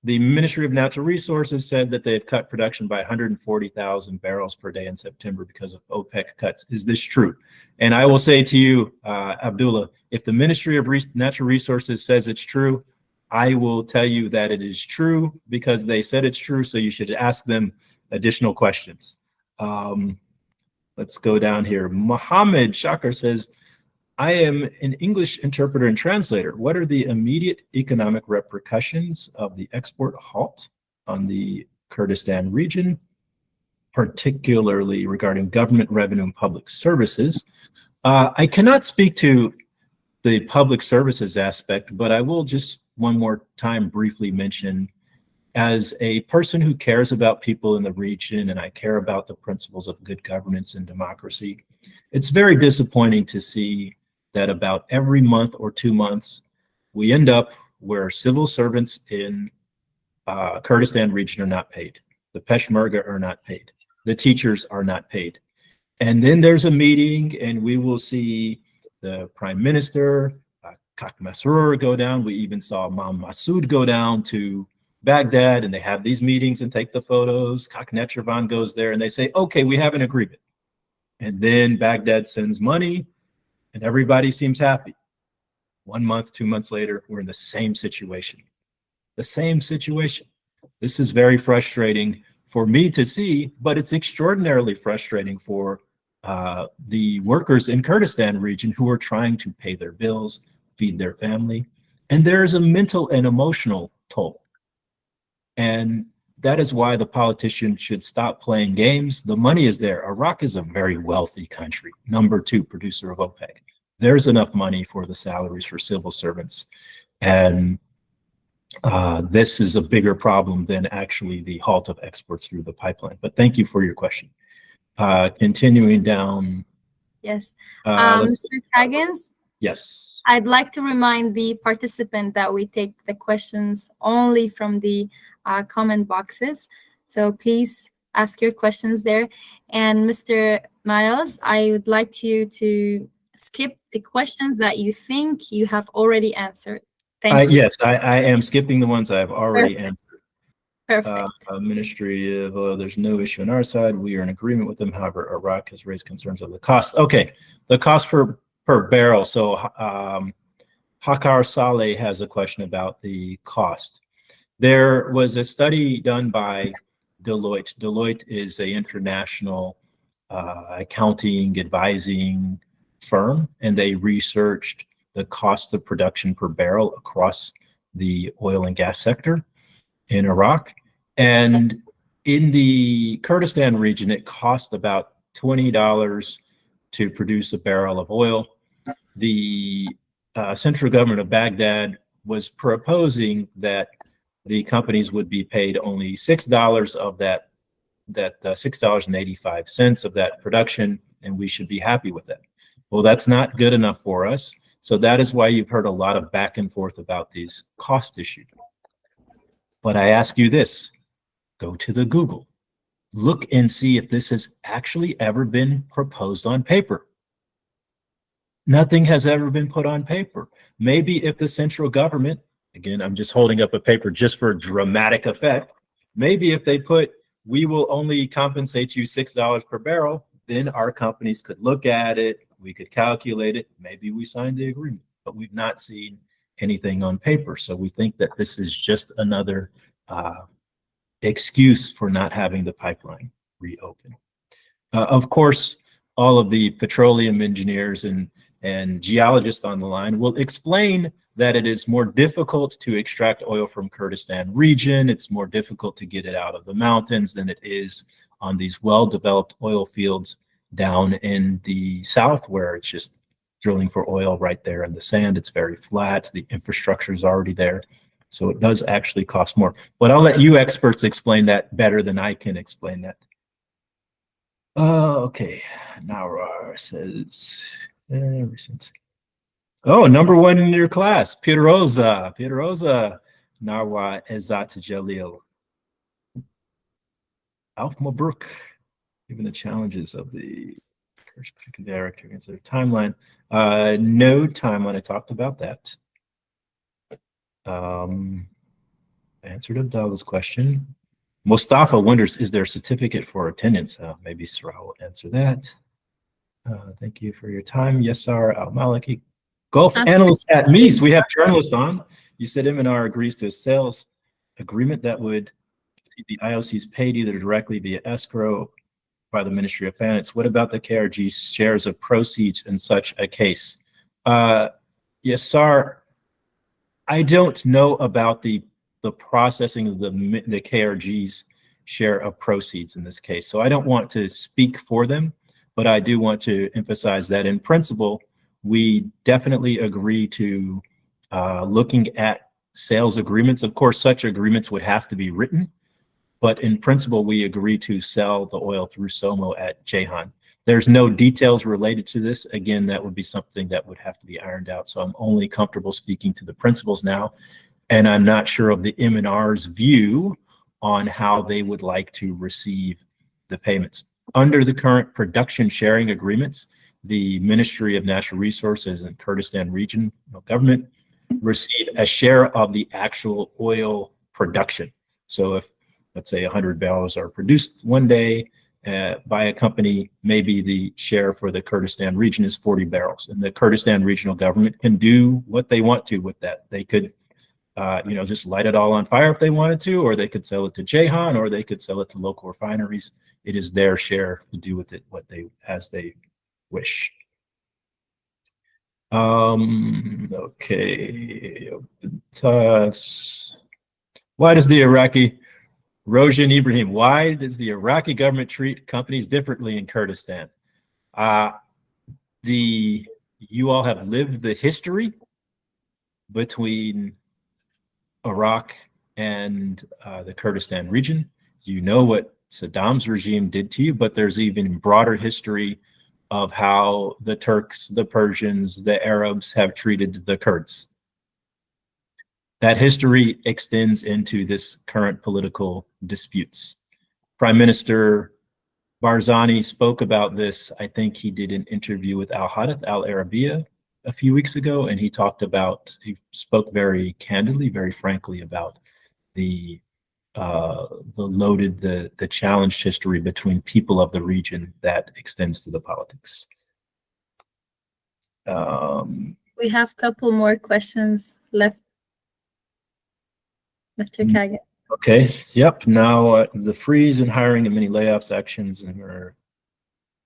The Ministry of Natural Resources said that they've cut production by 140,000 barrels per day in September because of OPEC cuts. Is this true? And I will say to you, Abdullah, if the Ministry of Natural Resources says it's true, I will tell you that it is true because they said it's true, so you should ask them additional questions. Let's go down here. Mohammed Shakar says, I am an English interpreter and translator. What are the immediate economic repercussions of the export halt on the Kurdistan region, particularly regarding government revenue and public services? I cannot speak to the public services aspect, but I will just one more time briefly mention, as a person who cares about people in the region and I care about the principles of good governance and democracy, it's very disappointing to see that about every month or 2 months, we end up where civil servants in Kurdistan region are not paid. The Peshmerga are not paid. The teachers are not paid. And then there's a meeting and we will see the prime minister, Kak Masroor, go down. We even saw Imam Massoud go down to Baghdad, and they have these meetings and take the photos. Kak Nechervan goes there and they say, okay, we have an agreement. And then Baghdad sends money and everybody seems happy. 1 month, 2 months later, we're in the same situation. The same situation. This is very frustrating for me to see, but it's extraordinarily frustrating for the workers in Kurdistan region who are trying to pay their bills, feed their family. And there is a mental and emotional toll. And that is why the politicians should stop playing games. The money is there. Iraq is a very wealthy country, #2 producer of OPEC. There's enough money for the salaries for civil servants. And this is a bigger problem than actually the halt of exports through the pipeline. But thank you for your question. Continuing down. Yes. Mr. Caggins? Yes. I'd like to remind the participant that we take the questions only from the comment boxes. So please ask your questions there. And Mr. Myles, I would like you to skip the questions that you think you have already answered. Thank you. Yes, I am skipping the ones I've already answered. Perfect. Ministry of Oil, there's no issue on our side. We are in agreement with them. However, Iraq has raised concerns of the cost. Okay, the cost per barrel. So Hakar Saleh has a question about the cost. There was a study done by Deloitte. Deloitte is an international accounting advising firm, and they researched the cost of production per barrel across the oil and gas sector in Iraq. And in the Kurdistan region, it cost about $20 to produce a barrel of oil. The central government of Baghdad was proposing that the companies would be paid only $6 of that $6.85 of that production, and we should be happy with that. Well, that's not good enough for us. So that is why you've heard a lot of back and forth about these cost issues. But I ask you this, go to the Google, look and see if this has actually ever been proposed on paper. Nothing has ever been put on paper. Maybe if the central government, again, I'm just holding up a paper just for dramatic effect, maybe if they put, we will only compensate you $6 per barrel, then our companies could look at it, we could calculate it, maybe we signed the agreement, but we've not seen anything on paper. So we think that this is just another excuse for not having the pipeline reopen. Of course, all of the petroleum engineers and geologists on the line will explain that it is more difficult to extract oil from Kurdistan region. It's more difficult to get it out of the mountains than it is on these well-developed oil fields down in the south, where it's just drilling for oil right there in the sand. It's very flat. The infrastructure is already there. So it does actually cost more. But I'll let you experts explain that better than I can explain that. Okay, Naurar says, oh, #1 in your class, Piroza, Narwa Ezat Jalil. Alf Mabruk, given the challenges of the director consider timeline. No timeline, I talked about that. I answered Abdallah's question. Mustafa wonders, is there a certificate for attendance? Maybe Sarah will answer that. Thank you for your time. Yasar Al-Maliki. Gulf analyst at Myles. We have journalists on. You said M&R agrees to a sales agreement that would see the IOCs paid either directly via escrow by the Ministry of Finance. What about the KRG's shares of proceeds in such a case? Yasar, I don't know about the processing of the KRG's share of proceeds in this case, so I don't want to speak for them, but I do want to emphasize that in principle, we definitely agree to looking at sales agreements. Of course, such agreements would have to be written, but in principle, we agree to sell the oil through SOMO at Ceyhan. There's no details related to this. Again, that would be something that would have to be ironed out. So I'm only comfortable speaking to the principals now, and I'm not sure of the M&R's view on how they would like to receive the payments. Under the current production sharing agreements, the Ministry of Natural Resources and Kurdistan region government receive a share of the actual oil production. So if, let's say, 100 barrels are produced one day by a company, maybe the share for the Kurdistan region is 40 barrels, and the Kurdistan regional government can do what they want to with that. They could, just light it all on fire if they wanted to, or they could sell it to Ceyhan, or they could sell it to local refineries. It is their share to do with it as they wish. Okay. Why does the Iraqi Roshan Ibrahim, why does the Iraqi government treat companies differently in Kurdistan? You all have lived the history between Iraq and the Kurdistan region. You know what Saddam's regime did to you, but there's even broader history of how the Turks, the Persians, the Arabs have treated the Kurds. That history extends into this current political disputes. Prime Minister Barzani spoke about this. I think he did an interview with Al Hadath Al Arabiya a few weeks ago, and he spoke very candidly, very frankly about the challenged history between people of the region that extends to the politics. We have a couple more questions left. Mr. Caggins. Okay. Yep. Now the freeze in hiring and many layoffs actions, and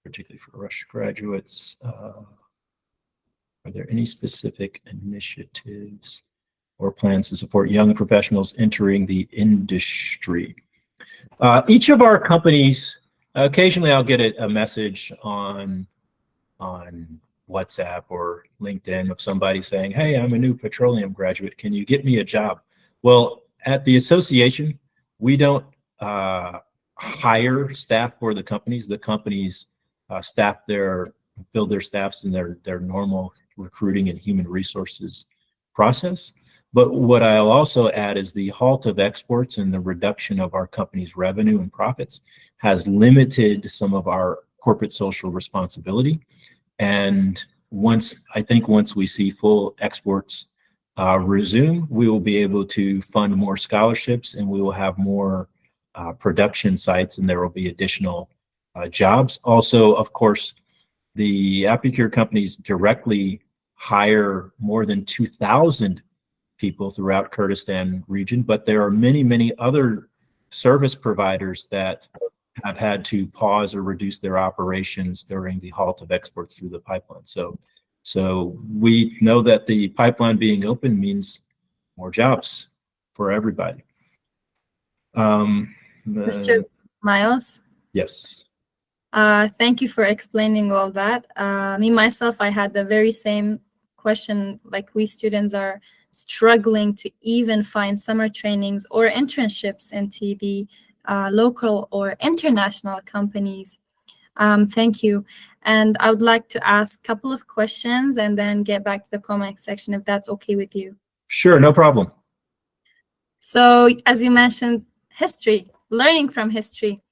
particularly for Rush graduates. Are there any specific initiatives or plans to support young professionals entering the industry? Each of our companies, occasionally I'll get a message on WhatsApp or LinkedIn of somebody saying, "Hey, I'm a new petroleum graduate. Can you get me a job?" Well, at the association, we don't hire staff for the companies. The companies build their staffs in their normal recruiting and human resources process. But what I'll also add is the halt of exports and the reduction of our company's revenue and profits has limited some of our corporate social responsibility. And once we see full exports resume, we will be able to fund more scholarships, and we will have more production sites, and there will be additional jobs. Also, of course, the APIKUR companies directly hire more than 2,000 people throughout Kurdistan region, but there are many, many other service providers that have had to pause or reduce their operations during the halt of exports through the pipeline. So we know that the pipeline being open means more jobs for everybody. Mr. Myles? Yes. Thank you for explaining all that. Myself, I had the very same question. Like, we students are struggling to even find summer trainings or internships into the local or international companies. Thank you. And I would like to ask a couple of questions and then get back to the comment section, if that's okay with you. Sure, no problem. So, as you mentioned, history, learning from history.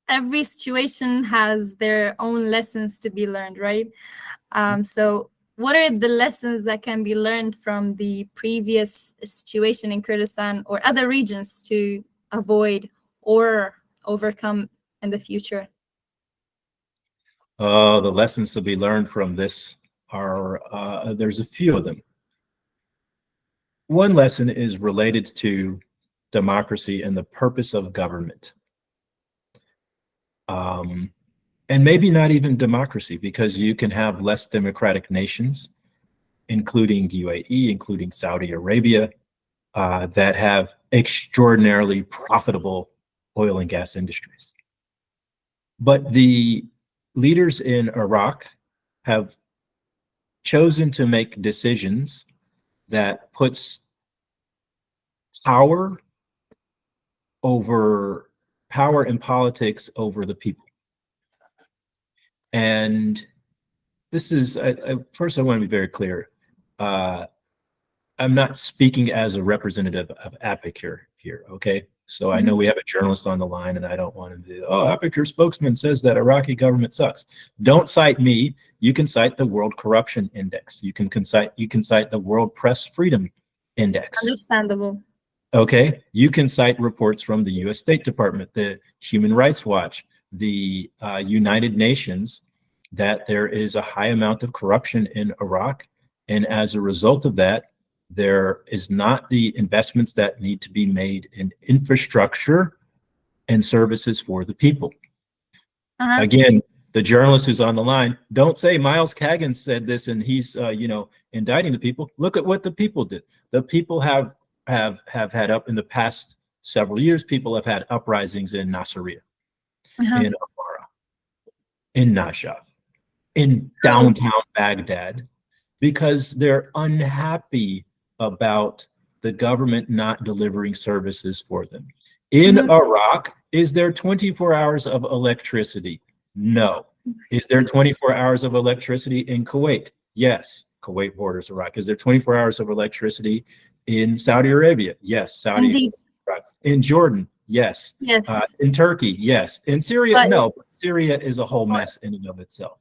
Every situation has their own lessons to be learned, right? So what are the lessons that can be learned from the previous situation in Kurdistan or other regions to avoid or overcome in the future? The lessons to be learned from this are, there's a few of them. One lesson is related to democracy and the purpose of government. And maybe not even democracy, because you can have less democratic nations, including UAE, including Saudi Arabia, that have extraordinarily profitable oil and gas industries. But the leaders in Iraq have chosen to make decisions that puts power and politics over the people. And this is, first I want to be very clear. I'm not speaking as a representative of APIKUR here, okay? So I know we have a journalist on the line, and I don't want to do, oh, APIKUR spokesman says that Iraqi government sucks. Don't cite me. You can cite the World Corruption Index. You can cite the World Press Freedom Index. Understandable. Okay, you can cite reports from the U.S. State Department, the Human Rights Watch, the United Nations, that there is a high amount of corruption in Iraq, and as a result of that, there is not the investments that need to be made in infrastructure and services for the people. Again, the journalist who's on the line, don't say Myles Caggins said this and he's indicting the people. Look at what the people did. The people have had up in the past several years, people have had uprisings in Nasiriyah, in Amara, in Najaf, in downtown Baghdad, because they're unhappy about the government not delivering services for them. In Iraq, is there 24 hours of electricity? No. Is there 24 hours of electricity in Kuwait? Yes. Kuwait borders Iraq. Is there 24 hours of electricity in Saudi Arabia? Yes. Saudi. In Jordan? Yes. Yes. In Turkey? Yes. In Syria? No. Syria is a whole mess in and of itself.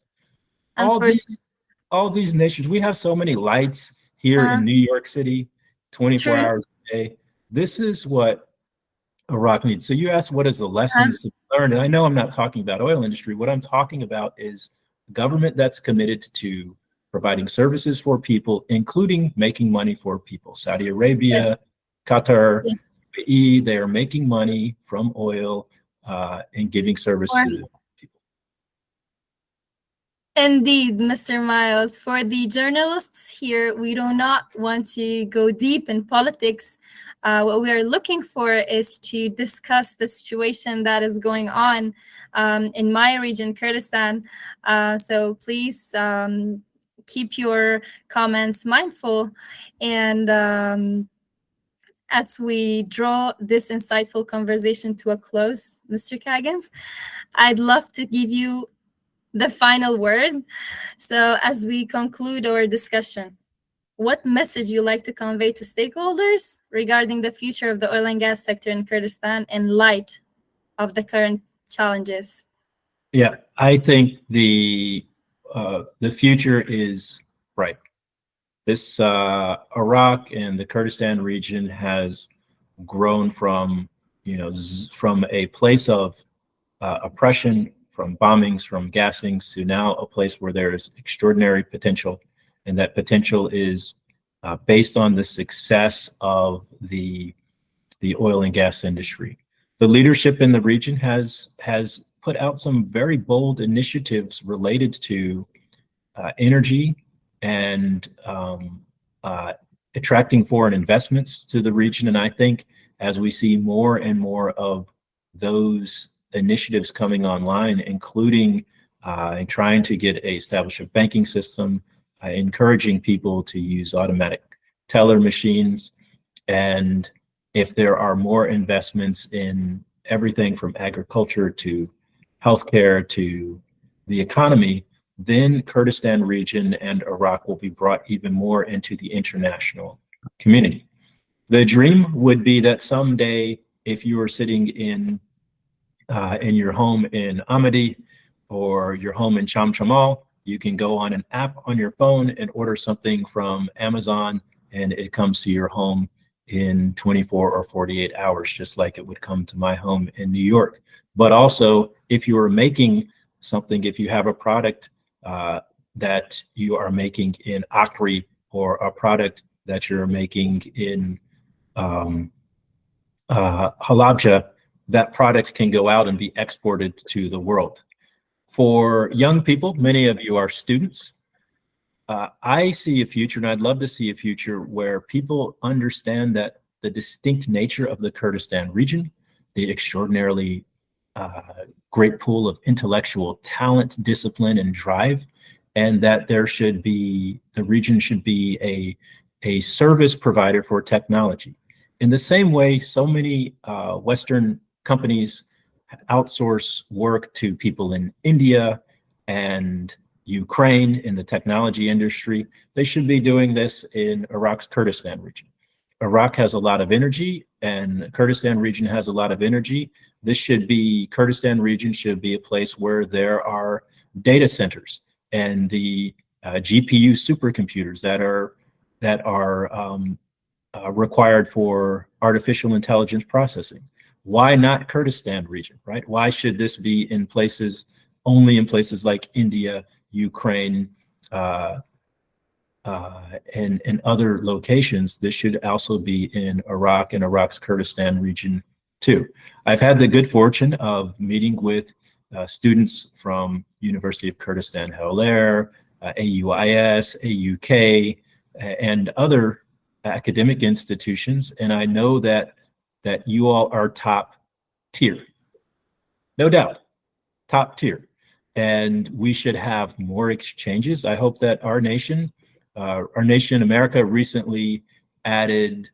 All these nations, we have so many lights here in New York City, 24 hours a day. This is what Iraq needs. So you asked, what is the lessons to learn? And I know I'm not talking about oil industry. What I'm talking about is a government that's committed to providing services for people, including making money for people. Saudi Arabia, Qatar, UAE, they are making money from oil and giving service to people. Indeed, Mr. Myles. For the journalists here, we do not want to go deep in politics. What we are looking for is to discuss the situation that is going on in my region, Kurdistan. So please keep your comments mindful. And as we draw this insightful conversation to a close, Mr. Caggins, I'd love to give you the final word. So as we conclude our discussion, what message you like to convey to stakeholders regarding the future of the oil and gas sector in Kurdistan in light of the current challenges? Yeah, I think the future is bright. This Iraq and the Kurdistan region has grown from from a place of oppression, from bombings, from gassings, to now a place where there is extraordinary potential, and that potential is based on the success of the oil and gas industry. The leadership in the region has put out some very bold initiatives related to energy and attracting foreign investments to the region. And I think as we see more and more of those initiatives coming online, including trying to establish a banking system, encouraging people to use automatic teller machines, and if there are more investments in everything from agriculture to healthcare to the economy, then Kurdistan region and Iraq will be brought even more into the international community. The dream would be that someday, if you are sitting in your home in Amadi or your home in Chamchamal, You can go on an app on your phone and order something from Amazon, and it comes to your home in 24 or 48 hours, just like it would come to my home in New York. But also, if you are making something, if you have a product that you are making in APIKUR, or a product that you're making in Halabja, that product can go out and be exported to the world. For young people, many of you are students. I see a future, and I'd love to see a future where people understand that the distinct nature of the Kurdistan region, the extraordinarily great pool of intellectual talent, discipline, and drive, and that there should be, the region should be a service provider for technology. In the same way, so many Western companies outsource work to people in India and Ukraine in the technology industry. They should be doing this in Iraq's Kurdistan region. Iraq has a lot of energy, and Kurdistan region has a lot of energy. This should be, Kurdistan region should be a place where there are data centers and the GPU supercomputers that are required for artificial intelligence processing. Why not Kurdistan region, right? Why should this be in places, only in places like India, Ukraine, and other locations? This should also be in Iraq and Iraq's Kurdistan region too. I've had the good fortune of meeting with students from University of Kurdistan Hawler, AUIS, AUK, and other academic institutions, and I know that you all are top tier, no doubt, top tier, and we should have more exchanges. I hope that our nation, America, recently added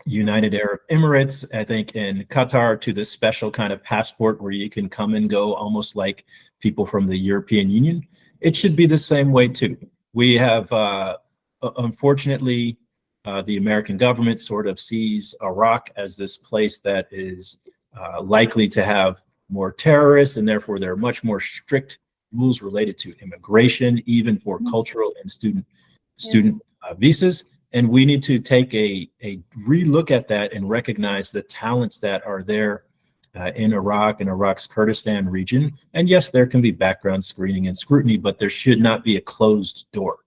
United Arab Emirates, I think, in Qatar, to this special kind of passport where you can come and go almost like people from the European Union. It should be the same way too. We have, unfortunately, the American government sort of sees Iraq as this place that is likely to have more terrorists, and therefore there are much more strict rules related to immigration, even for cultural and student visas. And we need to take a relook at that and recognize the talents that are there in Iraq and Iraq's Kurdistan region. And yes, there can be background screening and scrutiny, but there should not be a closed door.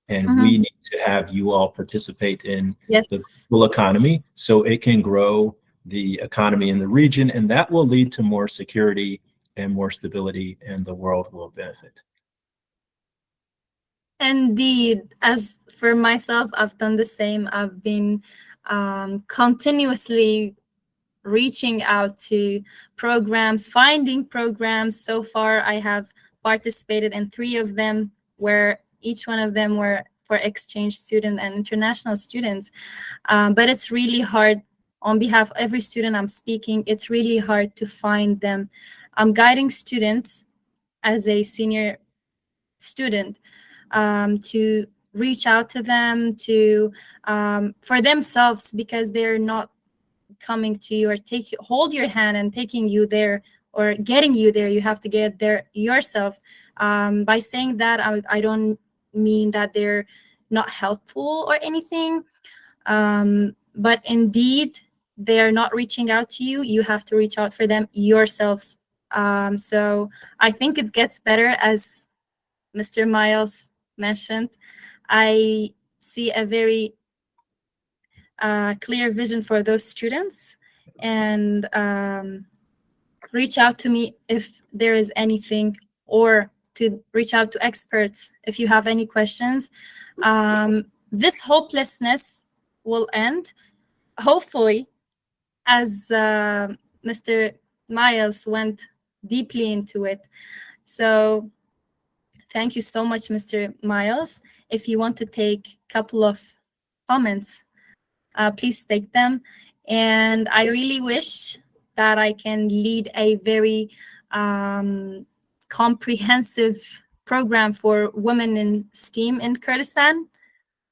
And we need to have you all participate in the global economy so it can grow the economy in the region, and that will lead to more security and more stability, and the world will benefit. Indeed, as for myself, I've done the same. I've been continuously reaching out to programs, finding programs. So far, I have participated in 3 of them, where each one of them were for exchange student and international students. But it's really hard. On behalf of every student I'm speaking, it's really hard to find them. I'm guiding students as a senior student to reach out to them to for themselves, because they're not coming to you or hold your hand and taking you there or getting you there. You have to get there yourself. By saying that, I don't mean that they're not helpful or anything, but indeed they are not reaching out to you. You have to reach out for them yourselves. So I think it gets better, as Mr. Myles mentioned. I see a very clear vision for those students, and reach out to me if there is anything, or to reach out to experts if you have any questions. This hopelessness will end, hopefully, as Mr. Myles went deeply into it. So thank you so much, Mr. Myles. If you want to take a couple of comments, please take them. And I really wish that I can lead a very comprehensive program for women in STEAM in Kurdistan,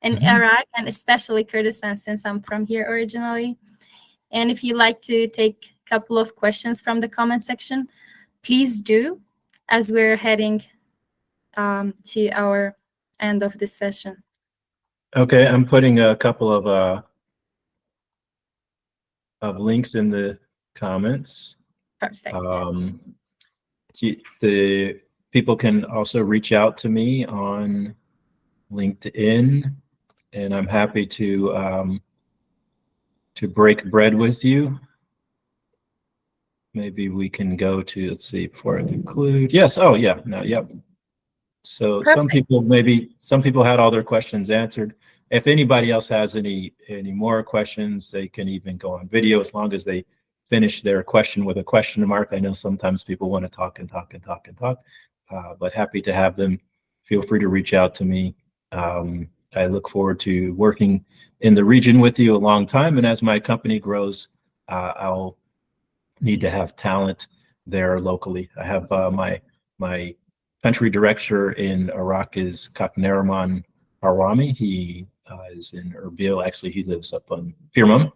in Iraq, and especially Kurdistan, since I'm from here originally. And if you like to take a couple of questions from the comment section, please do, as we're heading to our end of this session. Okay, I'm putting a couple of links in the comments. Perfect. The people can also reach out to me on LinkedIn, and I'm happy to break bread with you. Maybe we can go to, let's see, before I conclude. Yes, oh yeah, no, yep. So Perfect. some people had all their questions answered. If anybody else has any more questions, they can even go on video as long as they finish their question with a question mark. I know sometimes people want to talk and talk and talk and talk, but happy to have them. Feel free to reach out to me. I look forward to working in the region with you a long time, and as my company grows, I'll need to have talent there locally. I have my country director in Iraq is Kakneraman Arwami. He is in Erbil. Actually, he lives up on Firmum,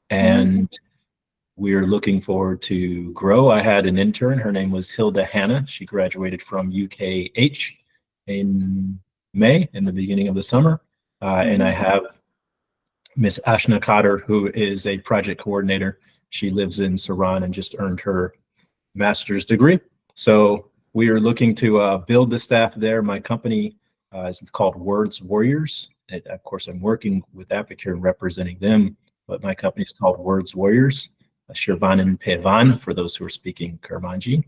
and we're looking forward to grow. I had an intern. Her name was Hilda Hanna. She graduated from UKH in May, in the beginning of the summer. And I have Miss Ashna Khader, who is a project coordinator. She lives in Saran and just earned her master's degree. So we are looking to build the staff there. My company is called Words Warriors. And of course, I'm working with APIKUR and representing them, but my company is called Words Warriors, Shirvan and Pevan, for those who are speaking Kurmanji.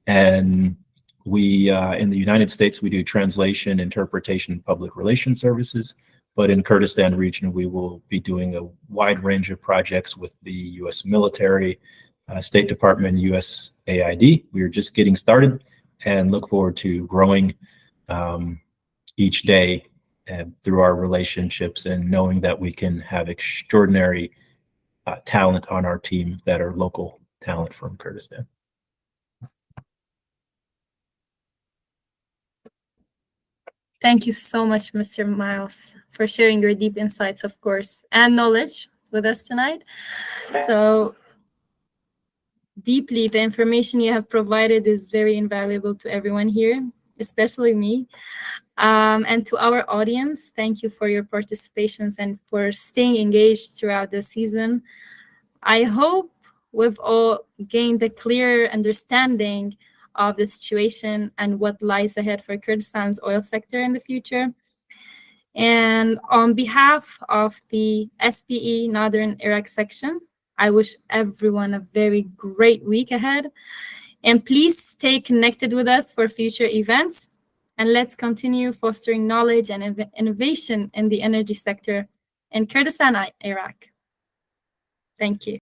And we, in the United States, we do translation, interpretation, and public relations services. But in Kurdistan region, we will be doing a wide range of projects with the U.S. military, State Department, USAID. We are just getting started and look forward to growing each day through our relationships and knowing that we can have extraordinary talent on our team that are local talent from Kurdistan. Thank you so much, Mr. Myles, for sharing your deep insights, of course, and knowledge with us tonight. So deeply, the information you have provided is very invaluable to everyone here, especially me. And to our audience, thank you for your participations and for staying engaged throughout the season. I hope we've all gained a clear understanding of the situation and what lies ahead for Kurdistan's oil sector in the future. And on behalf of the SPE Northern Iraq section, I wish everyone a very great week ahead. And please stay connected with us for future events. And let's continue fostering knowledge and innovation in the energy sector in Kurdistan, Iraq. Thank you.